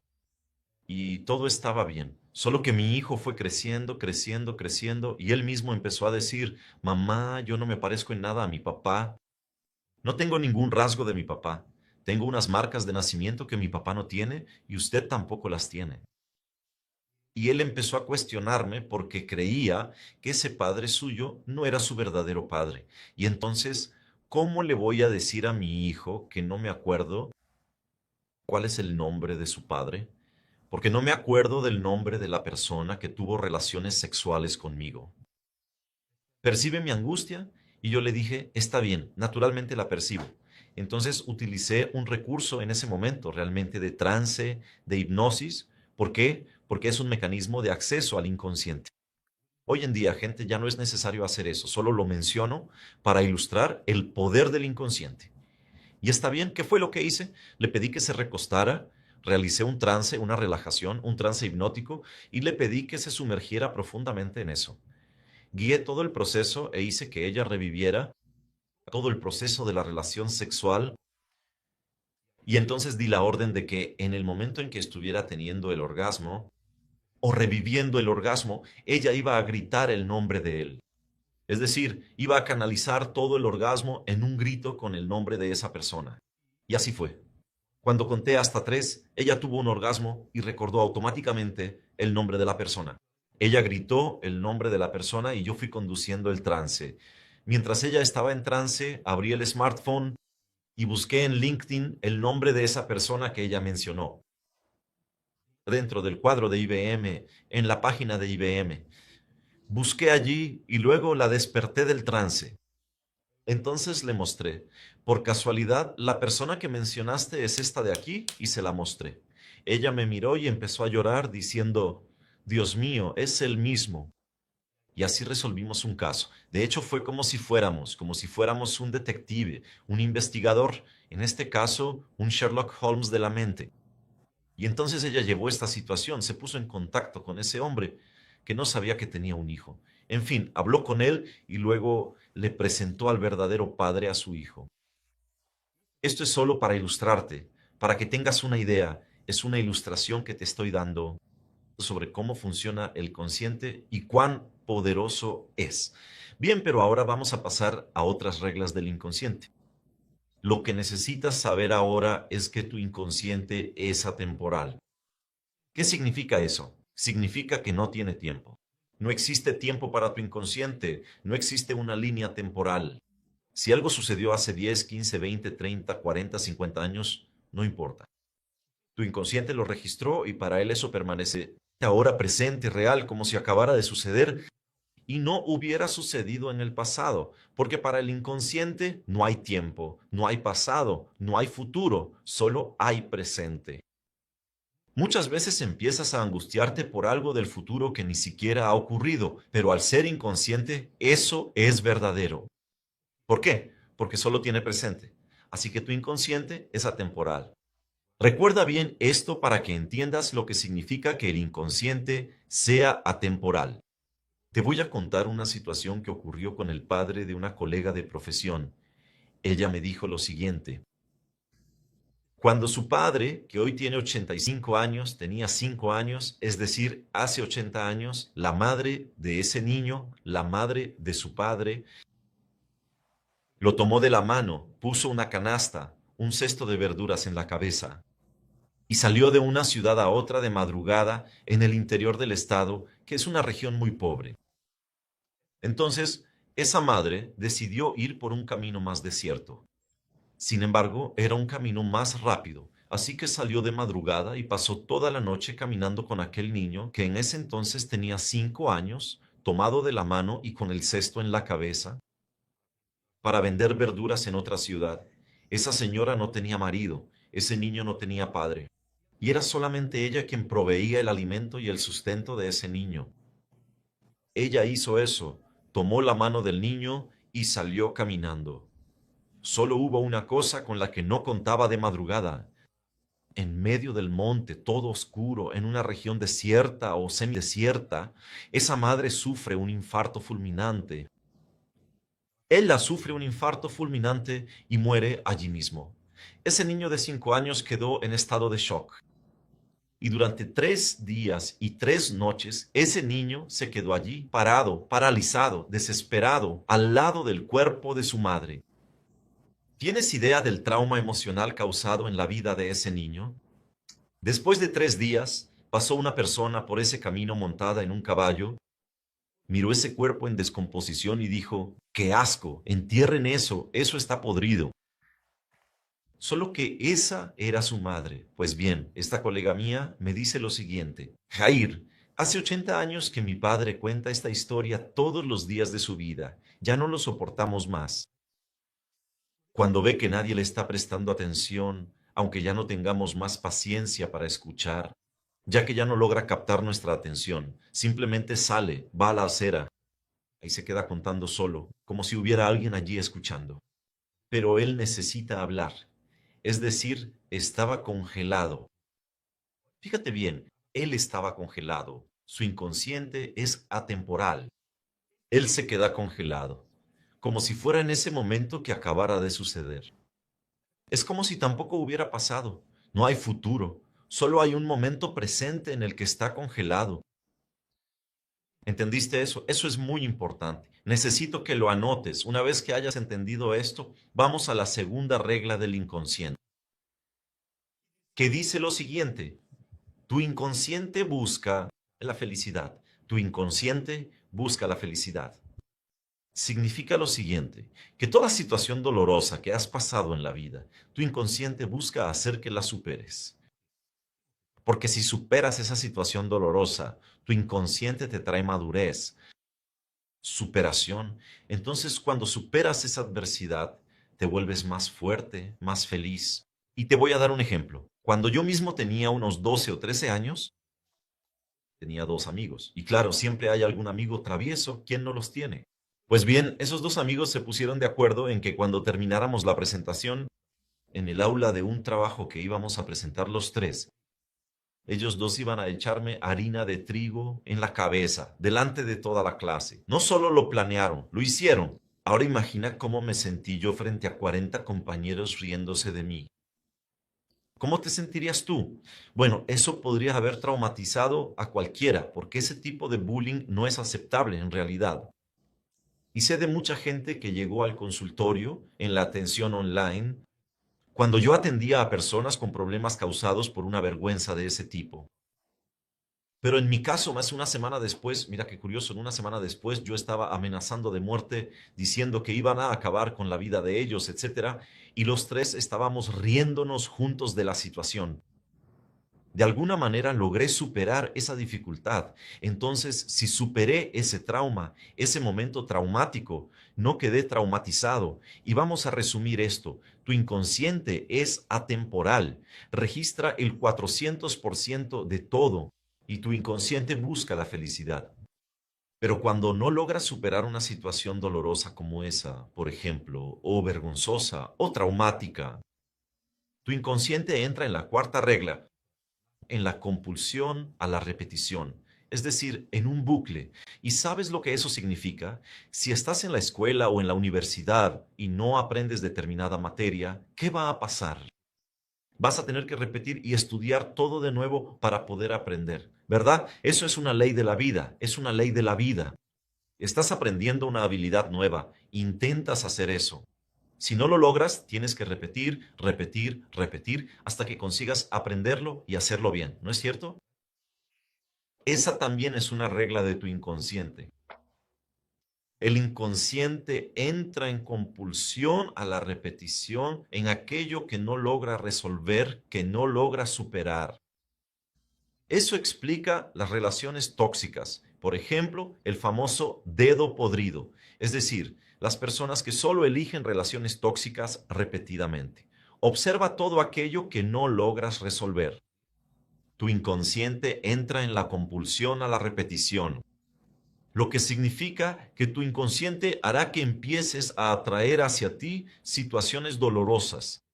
Y todo estaba bien. Solo que mi hijo fue creciendo, creciendo, creciendo, y él mismo empezó a decir, mamá, yo no me parezco en nada a mi papá. No tengo ningún rasgo de mi papá. Tengo unas marcas de nacimiento que mi papá no tiene y usted tampoco las tiene. Y él empezó a cuestionarme porque creía que ese padre suyo no era su verdadero padre. Y entonces, ¿cómo le voy a decir a mi hijo que no me acuerdo cuál es el nombre de su padre? Porque no me acuerdo del nombre de la persona que tuvo relaciones sexuales conmigo. ¿Percibe mi angustia? Y yo le dije, está bien, naturalmente la percibo. Entonces utilicé un recurso en ese momento realmente de trance, de hipnosis. ¿Por qué? Porque es un mecanismo de acceso al inconsciente. Hoy en día, gente, ya no es necesario hacer eso, solo lo menciono para ilustrar el poder del inconsciente. Y está bien, ¿qué fue lo que hice? Le pedí que se recostara, realicé un trance, una relajación, un trance hipnótico y le pedí que se sumergiera profundamente en eso. Guié todo el proceso e hice que ella reviviera todo el proceso de la relación sexual y entonces di la orden de que en el momento en que estuviera teniendo el orgasmo o reviviendo el orgasmo, ella iba a gritar el nombre de él. Es decir, iba a canalizar todo el orgasmo en un grito con el nombre de esa persona. Y así fue. Cuando conté hasta 3, ella tuvo un orgasmo y recordó automáticamente el nombre de la persona. Ella gritó el nombre de la persona y yo fui conduciendo el trance. Mientras ella estaba en trance, abrí el smartphone y busqué en LinkedIn el nombre de esa persona que ella mencionó. Dentro del cuadro de IBM, en la página de IBM. Busqué allí y luego la desperté del trance. Entonces le mostré. Por casualidad, la persona que mencionaste es esta de aquí y se la mostré. Ella me miró y empezó a llorar diciendo, Dios mío, es el mismo. Y así resolvimos un caso. De hecho, fue como si fuéramos un detective, un investigador, en este caso, un Sherlock Holmes de la mente. Y entonces ella llevó esta situación, se puso en contacto con ese hombre que no sabía que tenía un hijo. En fin, habló con él y luego le presentó al verdadero padre a su hijo. Esto es solo para ilustrarte, para que tengas una idea. Es una ilustración que te estoy dando sobre cómo funciona el consciente y cuán poderoso es. Bien, pero ahora vamos a pasar a otras reglas del inconsciente. Lo que necesitas saber ahora es que tu inconsciente es atemporal. ¿Qué significa eso? Significa que no tiene tiempo. No existe tiempo para tu inconsciente, no existe una línea temporal. Si algo sucedió hace 10, 15, 20, 30, 40, 50 años, no importa. Tu inconsciente lo registró y para él eso permanece ahora presente, real, como si acabara de suceder y no hubiera sucedido en el pasado, porque para el inconsciente no hay tiempo, no hay pasado, no hay futuro, solo hay presente. Muchas veces empiezas a angustiarte por algo del futuro que ni siquiera ha ocurrido, pero al ser inconsciente, eso es verdadero. ¿Por qué? Porque solo tiene presente. Así que tu inconsciente es atemporal. Recuerda bien esto para que entiendas lo que significa que el inconsciente sea atemporal. Te voy a contar una situación que ocurrió con el padre de una colega de profesión. Ella me dijo lo siguiente. Cuando su padre, que hoy tiene 85 años, tenía 5 años, es decir, hace 80 años, la madre de ese niño, la madre de su padre, lo tomó de la mano, puso una canasta, un cesto de verduras en la cabeza y salió de una ciudad a otra de madrugada en el interior del estado, que es una región muy pobre. Entonces, esa madre decidió ir por un camino más desierto. Sin embargo, era un camino más rápido, así que salió de madrugada y pasó toda la noche caminando con aquel niño que en ese entonces tenía 5 años, tomado de la mano y con el cesto en la cabeza, para vender verduras en otra ciudad. Esa señora no tenía marido, ese niño no tenía padre, y era solamente ella quien proveía el alimento y el sustento de ese niño. Ella hizo eso, tomó la mano del niño y salió caminando. Solo hubo una cosa con la que no contaba de madrugada. En medio del monte, todo oscuro, en una región desierta o semidesierta, esa madre sufre un infarto fulminante. Ella sufre un infarto fulminante y muere allí mismo. Ese niño de 5 años quedó en estado de shock. Y durante 3 días y 3 noches, ese niño se quedó allí, parado, paralizado, desesperado, al lado del cuerpo de su madre. ¿Tienes idea del trauma emocional causado en la vida de ese niño? Después de 3 días, pasó una persona por ese camino montada en un caballo, miró ese cuerpo en descomposición y dijo, ¡qué asco! Entierren eso, eso está podrido. Solo que esa era su madre. Pues bien, esta colega mía me dice lo siguiente, Jair, hace 80 años que mi padre cuenta esta historia todos los días de su vida. Ya no lo soportamos más. Cuando ve que nadie le está prestando atención, aunque ya no tengamos más paciencia para escuchar, ya que ya no logra captar nuestra atención, simplemente sale, va a la acera, y se queda contando solo, como si hubiera alguien allí escuchando. Pero él necesita hablar, es decir, estaba congelado. Fíjate bien, él estaba congelado, su inconsciente es atemporal. Él se queda congelado, como si fuera en ese momento que acabara de suceder. Es como si tampoco hubiera pasado. No hay futuro. Solo hay un momento presente en el que está congelado. ¿Entendiste eso? Eso es muy importante. Necesito que lo anotes. Una vez que hayas entendido esto, vamos a la segunda regla del inconsciente, que dice lo siguiente. Tu inconsciente busca la felicidad. Tu inconsciente busca la felicidad. Significa lo siguiente, que toda situación dolorosa que has pasado en la vida, tu inconsciente busca hacer que la superes. Porque si superas esa situación dolorosa, tu inconsciente te trae madurez, superación. Entonces, cuando superas esa adversidad, te vuelves más fuerte, más feliz. Y te voy a dar un ejemplo. Cuando yo mismo tenía unos 12 o 13 años, tenía dos amigos. Y claro, siempre hay algún amigo travieso. ¿Quién no los tiene? Pues bien, esos dos amigos se pusieron de acuerdo en que cuando termináramos la presentación en el aula de un trabajo que íbamos a presentar los tres, ellos dos iban a echarme harina de trigo en la cabeza, delante de toda la clase. No solo lo planearon, lo hicieron. Ahora imagina cómo me sentí yo frente a 40 compañeros riéndose de mí. ¿Cómo te sentirías tú? Bueno, eso podría haber traumatizado a cualquiera, porque ese tipo de bullying no es aceptable en realidad. Y sé de mucha gente que llegó al consultorio en la atención online cuando yo atendía a personas con problemas causados por una vergüenza de ese tipo. Pero en mi caso, más una semana después, mira qué curioso, en una semana después yo estaba amenazando de muerte, diciendo que iban a acabar con la vida de ellos, etcétera, y los tres estábamos riéndonos juntos de la situación. De alguna manera logré superar esa dificultad. Entonces, si superé ese trauma, ese momento traumático, no quedé traumatizado. Y vamos a resumir esto. Tu inconsciente es atemporal, registra el 400% de todo y tu inconsciente busca la felicidad. Pero cuando no logras superar una situación dolorosa como esa, por ejemplo, o vergonzosa o traumática, tu inconsciente entra en la cuarta regla, en la compulsión a la repetición, es decir, en un bucle. ¿Y sabes lo que eso significa? Si estás en la escuela o en la universidad y no aprendes determinada materia, ¿qué va a pasar? Vas a tener que repetir y estudiar todo de nuevo para poder aprender, ¿verdad? Eso es una ley de la vida, es una ley de la vida. Estás aprendiendo una habilidad nueva, intentas hacer eso. Si no lo logras, tienes que repetir, repetir, repetir hasta que consigas aprenderlo y hacerlo bien, ¿no es cierto? Esa también es una regla de tu inconsciente. El inconsciente entra en compulsión a la repetición en aquello que no logra resolver, que no logra superar. Eso explica las relaciones tóxicas. Por ejemplo, el famoso dedo podrido, es decir, las personas que solo eligen relaciones tóxicas repetidamente. Observa todo aquello que no logras resolver. Tu inconsciente entra en la compulsión a la repetición, lo que significa que tu inconsciente hará que empieces a atraer hacia ti situaciones dolorosas,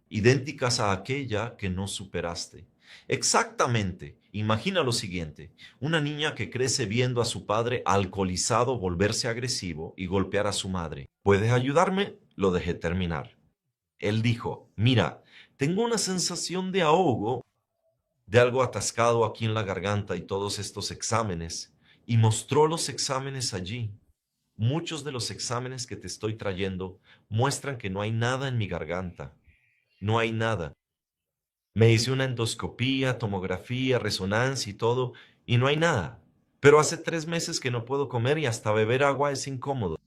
idénticas a aquella que no superaste. Exactamente. Imagina lo siguiente, una niña que crece viendo a su padre alcoholizado volverse agresivo y golpear a su madre. ¿Puedes ayudarme? Lo dejé terminar. Él dijo, mira, tengo una sensación de ahogo, de algo atascado aquí en la garganta y todos estos exámenes. Y mostró los exámenes allí. Muchos de los exámenes que te estoy trayendo muestran que no hay nada en mi garganta. No hay nada. Me hice una endoscopía, tomografía, resonancia y todo, y no hay nada. Pero hace 3 meses que no puedo comer y hasta beber agua es incómodo.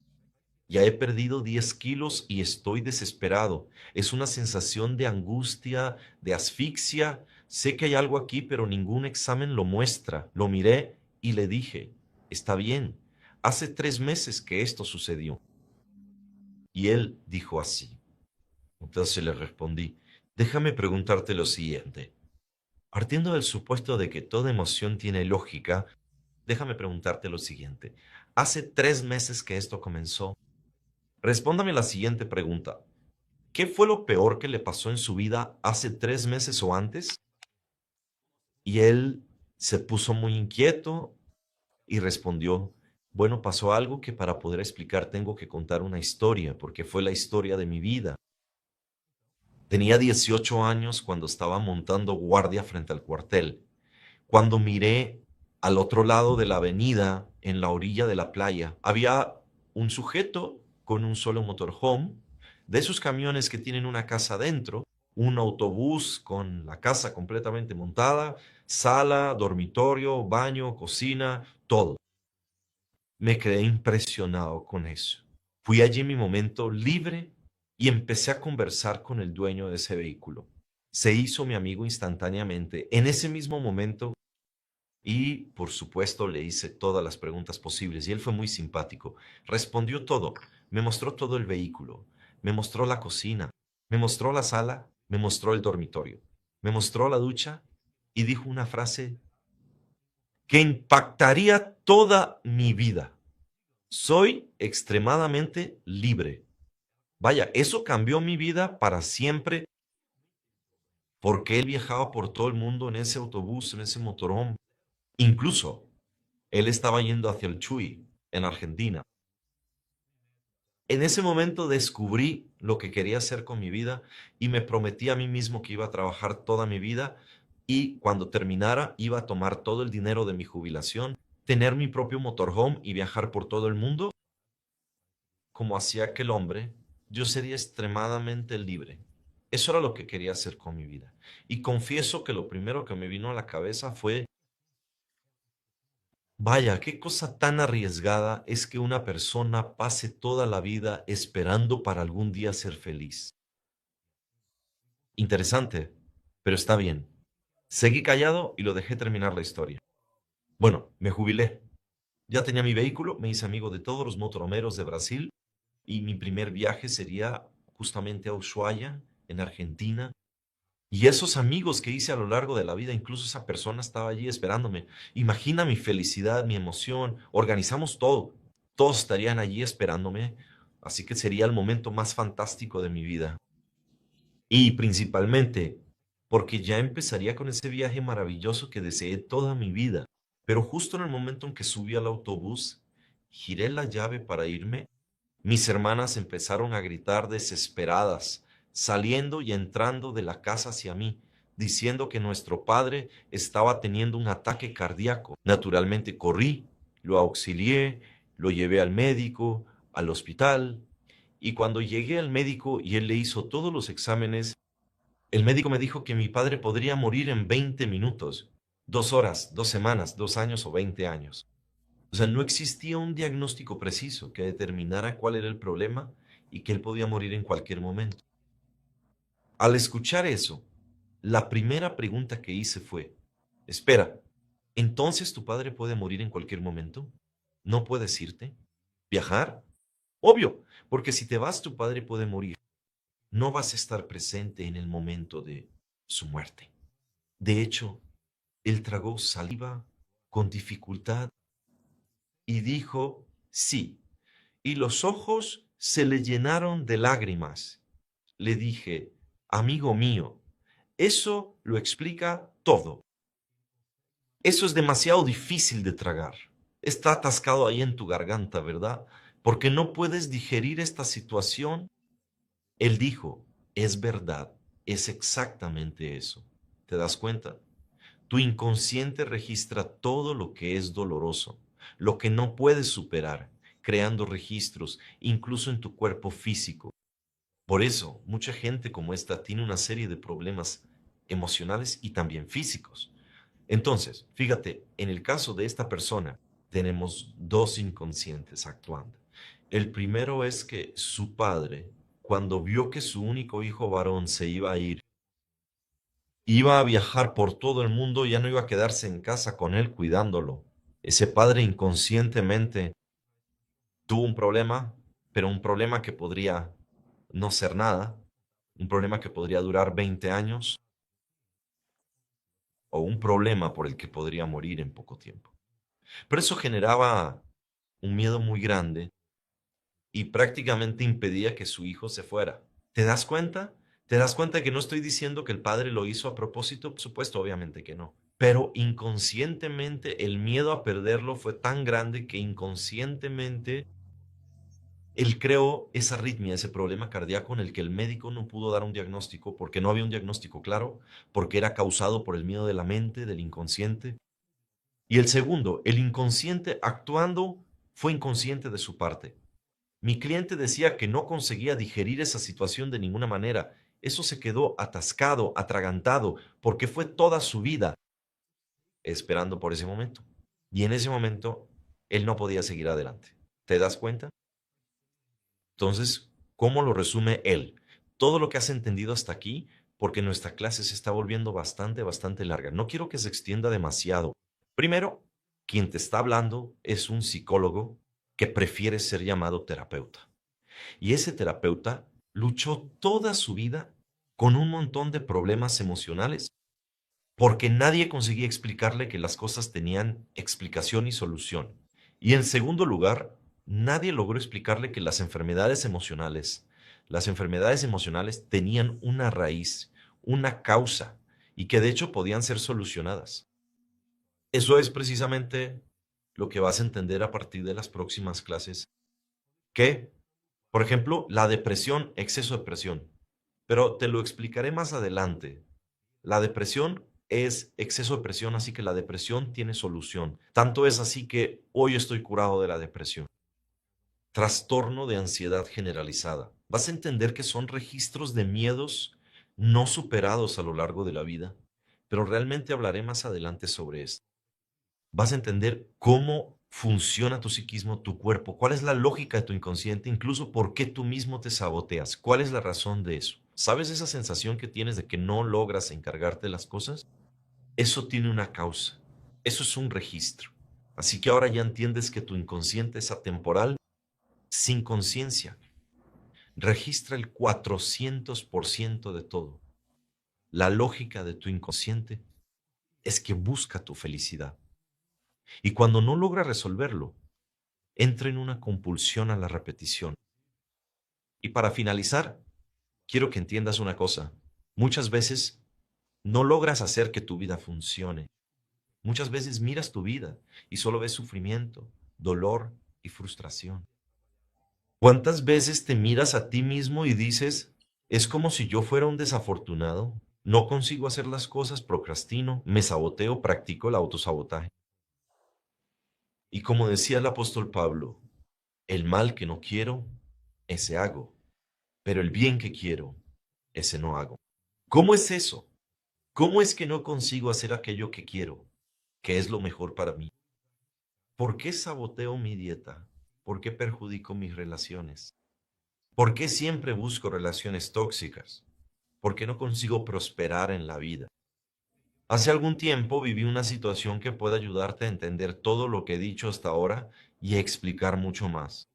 Ya he perdido 10 kilos y estoy desesperado. Es una sensación de angustia, de asfixia. Sé que hay algo aquí, pero ningún examen lo muestra. Lo miré y le dije, está bien, hace 3 meses que esto sucedió. Y él dijo así. Entonces le respondí, déjame preguntarte lo siguiente. Partiendo del supuesto de que toda emoción tiene lógica, déjame preguntarte lo siguiente. Hace 3 meses que esto comenzó. Respóndame la siguiente pregunta. ¿Qué fue lo peor que le pasó en su vida hace 3 meses o antes? Y él se puso muy inquieto y respondió, bueno, pasó algo que para poder explicar tengo que contar una historia, porque fue la historia de mi vida. Tenía 18 años cuando estaba montando guardia frente al cuartel, cuando miré Al otro lado de la avenida, en la orilla de la playa, había un sujeto con un solo motorhome, de esos camiones que tienen una casa dentro, un autobús con la casa completamente montada, sala, dormitorio, baño, cocina, todo. Me quedé impresionado con eso. Fui allí en mi momento libre y empecé a conversar con el dueño de ese vehículo. Se hizo mi amigo instantáneamente. En ese mismo momento y, por supuesto, le hice todas las preguntas posibles y él fue muy simpático. Respondió todo. Me mostró todo el vehículo. Me mostró la cocina. Me mostró la sala. Me mostró el dormitorio. Me mostró la ducha y dijo una frase que impactaría toda mi vida. Soy extremadamente libre. Vaya, eso cambió mi vida para siempre porque él viajaba por todo el mundo en ese autobús, en ese motorhome. Incluso él estaba yendo hacia el Chuy, en Argentina. En ese momento descubrí lo que quería hacer con mi vida y me prometí a mí mismo que iba a trabajar toda mi vida y cuando terminara iba a tomar todo el dinero de mi jubilación, tener mi propio motorhome y viajar por todo el mundo. Como hacía aquel hombre, yo sería extremadamente libre. Eso era lo que quería hacer con mi vida. Y confieso que lo primero que me vino a la cabeza fue, vaya, qué cosa tan arriesgada es que una persona pase toda la vida esperando para algún día ser feliz. Interesante, pero está bien. Seguí callado y lo dejé terminar la historia. Bueno, me jubilé. Ya tenía mi vehículo, me hice amigo de todos los motoromeros de Brasil y mi primer viaje sería justamente a Ushuaia, en Argentina. Y esos amigos que hice a lo largo de la vida, incluso esa persona estaba allí esperándome. Imagina mi felicidad, mi emoción. Organizamos todo. Todos estarían allí esperándome. Así que sería el momento más fantástico de mi vida. Y principalmente porque ya empezaría con ese viaje maravilloso que deseé toda mi vida. Pero justo en el momento en que subí al autobús, giré la llave para irme. Mis hermanas empezaron a gritar desesperadas, saliendo y entrando de la casa hacia mí, diciendo que nuestro padre estaba teniendo un ataque cardíaco. Naturalmente corrí, lo auxilié, lo llevé al médico, al hospital, y cuando llegué al médico y él le hizo todos los exámenes, el médico me dijo que mi padre podría morir en 20 minutos, 2 horas, 2 semanas, 2 años o 20 años. O sea, no existía un diagnóstico preciso que determinara cuál era el problema y que él podía morir en cualquier momento. Al escuchar eso, la primera pregunta que hice fue, espera, ¿entonces tu padre puede morir en cualquier momento? ¿No puedes irte? ¿Viajar? Obvio, porque si te vas tu padre puede morir. No vas a estar presente en el momento de su muerte. De hecho, él tragó saliva con dificultad y dijo, sí, y los ojos se le llenaron de lágrimas. Le dije, amigo mío, eso lo explica todo. Eso es demasiado difícil de tragar. Está atascado ahí en tu garganta, ¿verdad? Porque no puedes digerir esta situación. Él dijo, es verdad, es exactamente eso. ¿Te das cuenta? Tu inconsciente registra todo lo que es doloroso, lo que no puedes superar, creando registros, incluso en tu cuerpo físico. Por eso, mucha gente como esta tiene una serie de problemas emocionales y también físicos. Entonces, fíjate, en el caso de esta persona, tenemos dos inconscientes actuando. El primero es que su padre, cuando vio que su único hijo varón se iba a ir, iba a viajar por todo el mundo, ya no iba a quedarse en casa con él cuidándolo. Ese padre inconscientemente tuvo un problema, pero un problema que podría no ser nada, un problema que podría durar 20 años o un problema por el que podría morir en poco tiempo. Pero eso generaba un miedo muy grande y prácticamente impedía que su hijo se fuera. ¿Te das cuenta? ¿Te das cuenta que no estoy diciendo que el padre lo hizo a propósito? Por supuesto, obviamente que no. Pero inconscientemente el miedo a perderlo fue tan grande que inconscientemente él creó esa arritmia, ese problema cardíaco en el que el médico no pudo dar un diagnóstico porque no había un diagnóstico claro, porque era causado por el miedo de la mente, del inconsciente. Y el segundo, el inconsciente actuando fue inconsciente de su parte. Mi cliente decía que no conseguía digerir esa situación de ninguna manera. Eso se quedó atascado, atragantado, porque fue toda su vida esperando por ese momento. Y en ese momento, él no podía seguir adelante. ¿Te das cuenta? Entonces, ¿cómo lo resume él? Todo lo que has entendido hasta aquí, porque nuestra clase se está volviendo bastante larga. No quiero que se extienda demasiado. Primero, quien te está hablando es un psicólogo que prefiere ser llamado terapeuta. Y ese terapeuta luchó toda su vida con un montón de problemas emocionales porque nadie conseguía explicarle que las cosas tenían explicación y solución. Y en segundo lugar, nadie logró explicarle que las enfermedades emocionales tenían una raíz, una causa, y que de hecho podían ser solucionadas. Eso es precisamente lo que vas a entender a partir de las próximas clases, que, por ejemplo, la depresión, exceso de presión, pero te lo explicaré más adelante. La depresión es exceso de presión, así que la depresión tiene solución. Tanto es así que hoy estoy curado de la depresión. Trastorno de ansiedad generalizada. Vas a entender que son registros de miedos no superados a lo largo de la vida, pero realmente hablaré más adelante sobre esto. Vas a entender cómo funciona tu psiquismo, tu cuerpo, cuál es la lógica de tu inconsciente, incluso por qué tú mismo te saboteas, cuál es la razón de eso. ¿Sabes esa sensación que tienes de que no logras encargarte de las cosas? Eso tiene una causa. Eso es un registro. Así que ahora ya entiendes que tu inconsciente es atemporal, sin conciencia. Registra el 400% de todo. La lógica de tu inconsciente es que busca tu felicidad. Y cuando no logra resolverlo, entra en una compulsión a la repetición. Y para finalizar, quiero que entiendas una cosa. Muchas veces no logras hacer que tu vida funcione. Muchas veces miras tu vida y solo ves sufrimiento, dolor y frustración. ¿Cuántas veces te miras a ti mismo y dices, es como si yo fuera un desafortunado? No consigo hacer las cosas, procrastino, me saboteo, practico el autosabotaje. Y como decía el apóstol Pablo, el mal que no quiero, ese hago, pero el bien que quiero, ese no hago. ¿Cómo es eso? ¿Cómo es que no consigo hacer aquello que quiero, que es lo mejor para mí? ¿Por qué saboteo mi dieta? ¿Por qué perjudico mis relaciones? ¿Por qué siempre busco relaciones tóxicas? ¿Por qué no consigo prosperar en la vida? Hace algún tiempo viví una situación que puede ayudarte a entender todo lo que he dicho hasta ahora y a explicar mucho más.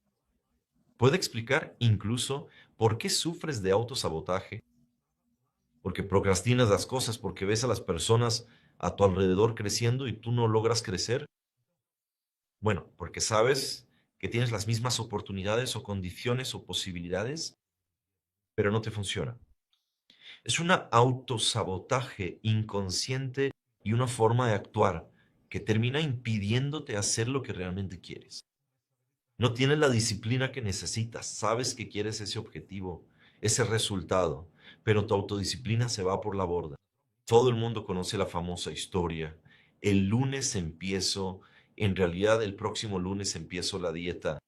Puede explicar incluso por qué sufres de autosabotaje, porque procrastinas las cosas, porque ves a las personas a tu alrededor creciendo y tú no logras crecer. Bueno, porque sabes que tienes las mismas oportunidades o condiciones o posibilidades, pero no te funciona. Es un autosabotaje inconsciente y una forma de actuar que termina impidiéndote hacer lo que realmente quieres. No tienes la disciplina que necesitas, sabes que quieres ese objetivo, ese resultado, pero tu autodisciplina se va por la borda. Todo el mundo conoce la famosa historia. El lunes empiezo, en realidad el próximo lunes empiezo la dieta.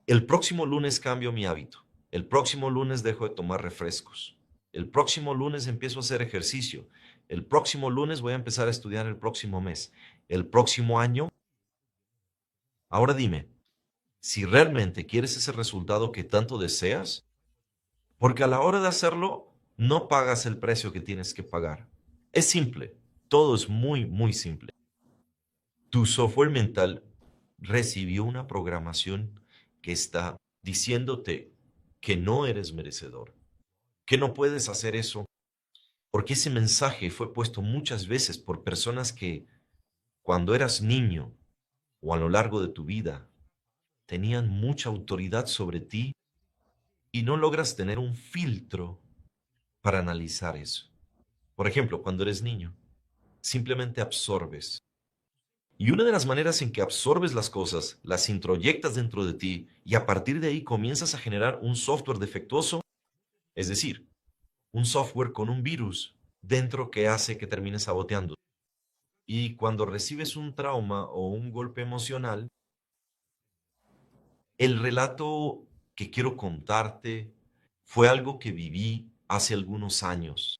El próximo lunes cambio mi hábito. El próximo lunes dejo de tomar refrescos. El próximo lunes empiezo a hacer ejercicio. El próximo lunes voy a empezar a estudiar el próximo mes. El próximo año. Ahora dime, si realmente quieres ese resultado que tanto deseas, porque a la hora de hacerlo no pagas el precio que tienes que pagar. Es simple, todo es muy simple. Tu software mental recibió una programación que está diciéndote que no eres merecedor, que no puedes hacer eso, porque ese mensaje fue puesto muchas veces por personas que cuando eras niño o a lo largo de tu vida tenían mucha autoridad sobre ti y no logras tener un filtro para analizar eso. Por ejemplo, cuando eres niño, simplemente absorbes. Y una de las maneras en que absorbes las cosas, las introyectas dentro de ti y a partir de ahí comienzas a generar un software defectuoso, es decir, un software con un virus dentro que hace que termines saboteando. Y cuando recibes un trauma o un golpe emocional, el relato que quiero contarte fue algo que viví hace algunos años.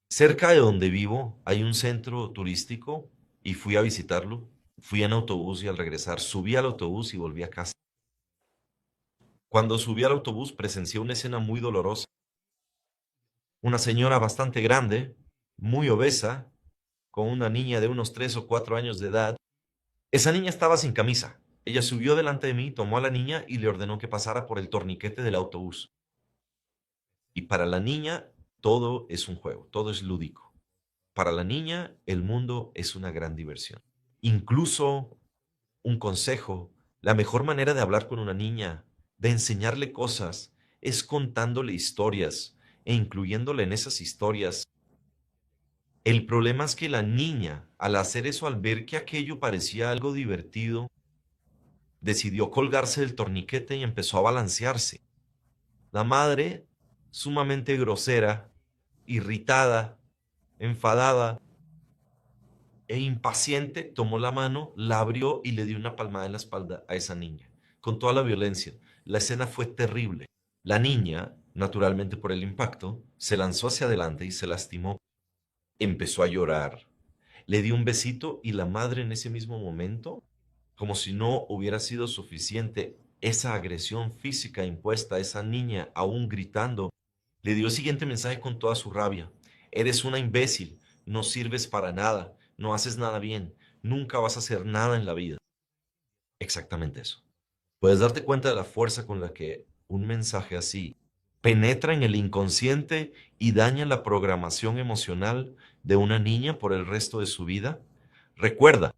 Cerca de donde vivo hay un centro turístico y fui a visitarlo. Fui en autobús y al regresar subí al autobús y volví a casa. Cuando subí al autobús presencié una escena muy dolorosa. Una señora bastante grande, muy obesa, con una niña de unos 3 o 4 años de edad. Esa niña estaba sin camisa. Ella subió delante de mí, tomó a la niña y le ordenó que pasara por el torniquete del autobús. Y para la niña todo es un juego, todo es lúdico. Para la niña el mundo es una gran diversión. Incluso un consejo, la mejor manera de hablar con una niña, de enseñarle cosas, es contándole historias e incluyéndole en esas historias. El problema es que la niña, al hacer eso, al ver que aquello parecía algo divertido, decidió colgarse del torniquete y empezó a balancearse. La madre, sumamente grosera, irritada, enfadada e impaciente, tomó la mano, la abrió y le dio una palmada en la espalda a esa niña, con toda la violencia. La escena fue terrible. La niña, naturalmente por el impacto, se lanzó hacia adelante y se lastimó. Empezó a llorar. Le dio un besito y la madre en ese mismo momento, como si no hubiera sido suficiente esa agresión física impuesta a esa niña, aún gritando, le dio el siguiente mensaje con toda su rabia. Eres una imbécil, no sirves para nada, no haces nada bien, nunca vas a hacer nada en la vida. Exactamente eso. Puedes darte cuenta de la fuerza con la que un mensaje así penetra en el inconsciente y daña la programación emocional de una niña por el resto de su vida. Recuerda,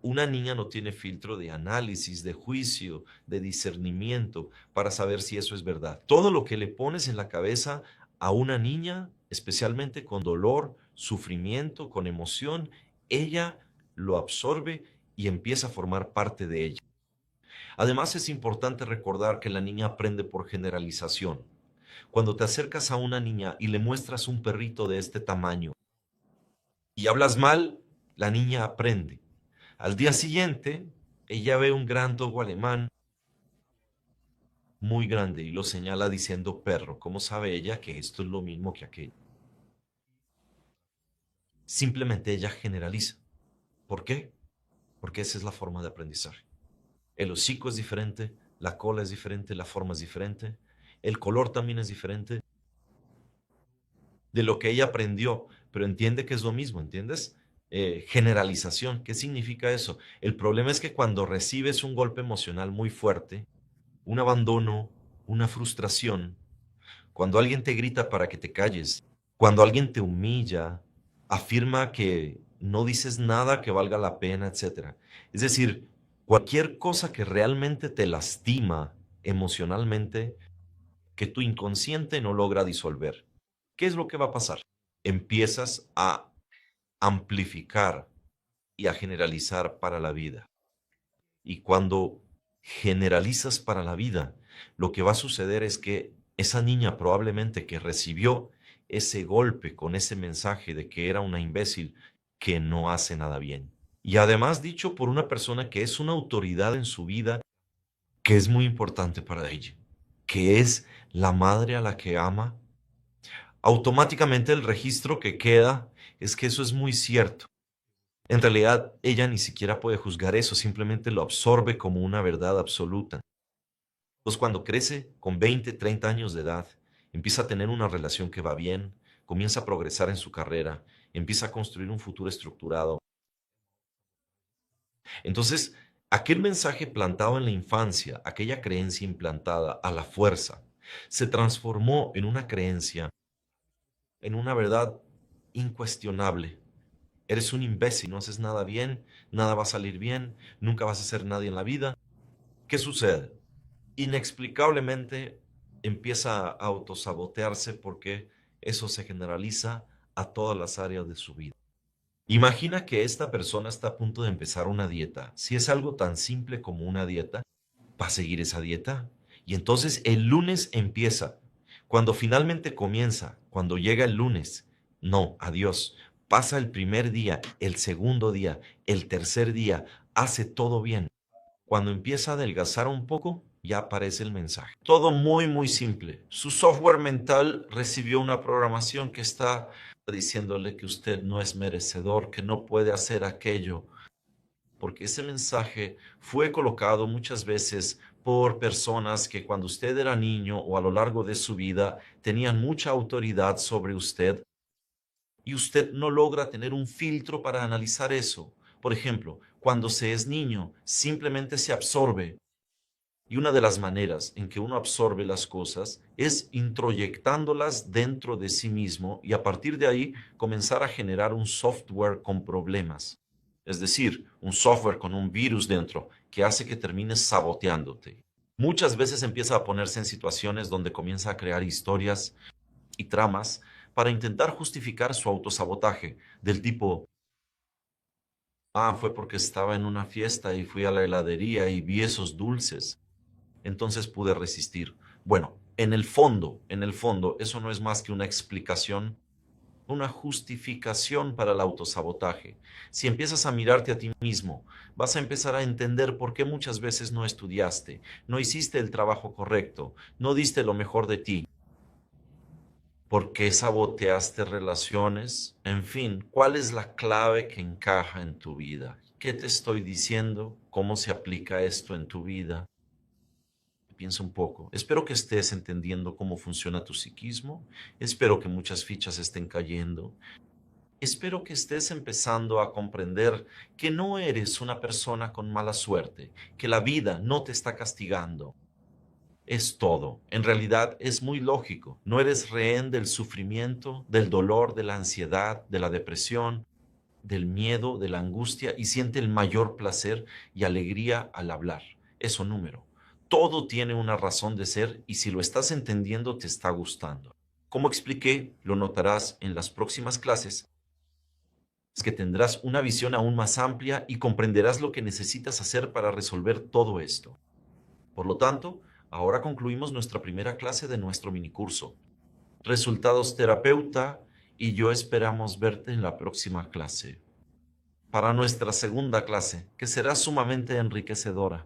una niña no tiene filtro de análisis, de juicio, de discernimiento para saber si eso es verdad. Todo lo que le pones en la cabeza a una niña, especialmente con dolor, sufrimiento, con emoción, ella lo absorbe y empieza a formar parte de ella. Además, es importante recordar que la niña aprende por generalización. Cuando te acercas a una niña y le muestras un perrito de este tamaño y hablas mal, la niña aprende. Al día siguiente, ella ve un gran dogo alemán muy grande y lo señala diciendo perro. ¿Cómo sabe ella que esto es lo mismo que aquello? Simplemente ella generaliza. ¿Por qué? Porque esa es la forma de aprendizaje. El hocico es diferente, la cola es diferente, la forma es diferente, el color también es diferente de lo que ella aprendió, pero entiende que es lo mismo, ¿entiendes? Generalización, ¿qué significa eso? El problema es que cuando recibes un golpe emocional muy fuerte, un abandono, una frustración, cuando alguien te grita para que te calles, cuando alguien te humilla, afirma que no dices nada que valga la pena, etcétera. Es decir, cualquier cosa que realmente te lastima emocionalmente, que tu inconsciente no logra disolver. ¿Qué es lo que va a pasar? Empiezas a amplificar y a generalizar para la vida. Y cuando generalizas para la vida, lo que va a suceder es que esa niña probablemente que recibió ese golpe con ese mensaje de que era una imbécil, que no hace nada bien. Y además dicho por una persona que es una autoridad en su vida, que es muy importante para ella, que es la madre a la que ama, automáticamente el registro que queda es que eso es muy cierto. En realidad, ella ni siquiera puede juzgar eso, simplemente lo absorbe como una verdad absoluta. Entonces, cuando crece con 20, 30 años de edad, empieza a tener una relación que va bien, comienza a progresar en su carrera, empieza a construir un futuro estructurado. Entonces, aquel mensaje plantado en la infancia, aquella creencia implantada a la fuerza, se transformó en una creencia, en una verdad incuestionable. Eres un imbécil, no haces nada bien, nada va a salir bien, nunca vas a ser nadie en la vida. ¿Qué sucede? Inexplicablemente empieza a autosabotearse porque eso se generaliza a todas las áreas de su vida. Imagina que esta persona está a punto de empezar una dieta. Si es algo tan simple como una dieta, va a seguir esa dieta. Y entonces el lunes empieza. Cuando finalmente comienza, cuando llega el lunes, no, adiós. Pasa el primer día, el segundo día, el tercer día, hace todo bien. Cuando empieza a adelgazar un poco, ya aparece el mensaje. Todo muy, muy simple. Su software mental recibió una programación que está diciéndole que usted no es merecedor, que no puede hacer aquello, porque ese mensaje fue colocado muchas veces por personas que cuando usted era niño o a lo largo de su vida tenían mucha autoridad sobre usted y usted no logra tener un filtro para analizar eso. Por ejemplo, cuando se es niño, simplemente se absorbe. Y una de las maneras en que uno absorbe las cosas es introyectándolas dentro de sí mismo y a partir de ahí comenzar a generar un software con problemas. Es decir, un software con un virus dentro que hace que termines saboteándote. Muchas veces empieza a ponerse en situaciones donde comienza a crear historias y tramas para intentar justificar su autosabotaje, del tipo, fue porque estaba en una fiesta y fui a la heladería y vi esos dulces, entonces pude resistir. Bueno, en el fondo, eso no es más que una explicación, una justificación para el autosabotaje. Si empiezas a mirarte a ti mismo, vas a empezar a entender por qué muchas veces no estudiaste, no hiciste el trabajo correcto, no diste lo mejor de ti. ¿Por qué saboteaste relaciones? En fin, ¿cuál es la clave que encaja en tu vida? ¿Qué te estoy diciendo? ¿Cómo se aplica esto en tu vida? Piensa un poco. Espero que estés entendiendo cómo funciona tu psiquismo. Espero que muchas fichas estén cayendo. Espero que estés empezando a comprender que no eres una persona con mala suerte, que la vida no te está castigando. Es todo. En realidad es muy lógico. No eres rehén del sufrimiento, del dolor, de la ansiedad, de la depresión, del miedo, de la angustia y siente el mayor placer y alegría al hablar. Eso número. Todo tiene una razón de ser y si lo estás entendiendo te está gustando. Como expliqué, lo notarás en las próximas clases, es que tendrás una visión aún más amplia y comprenderás lo que necesitas hacer para resolver todo esto. Por lo tanto, ahora concluimos nuestra primera clase de nuestro minicurso. Resultados terapeuta y yo esperamos verte en la próxima clase. Para nuestra segunda clase, que será sumamente enriquecedora.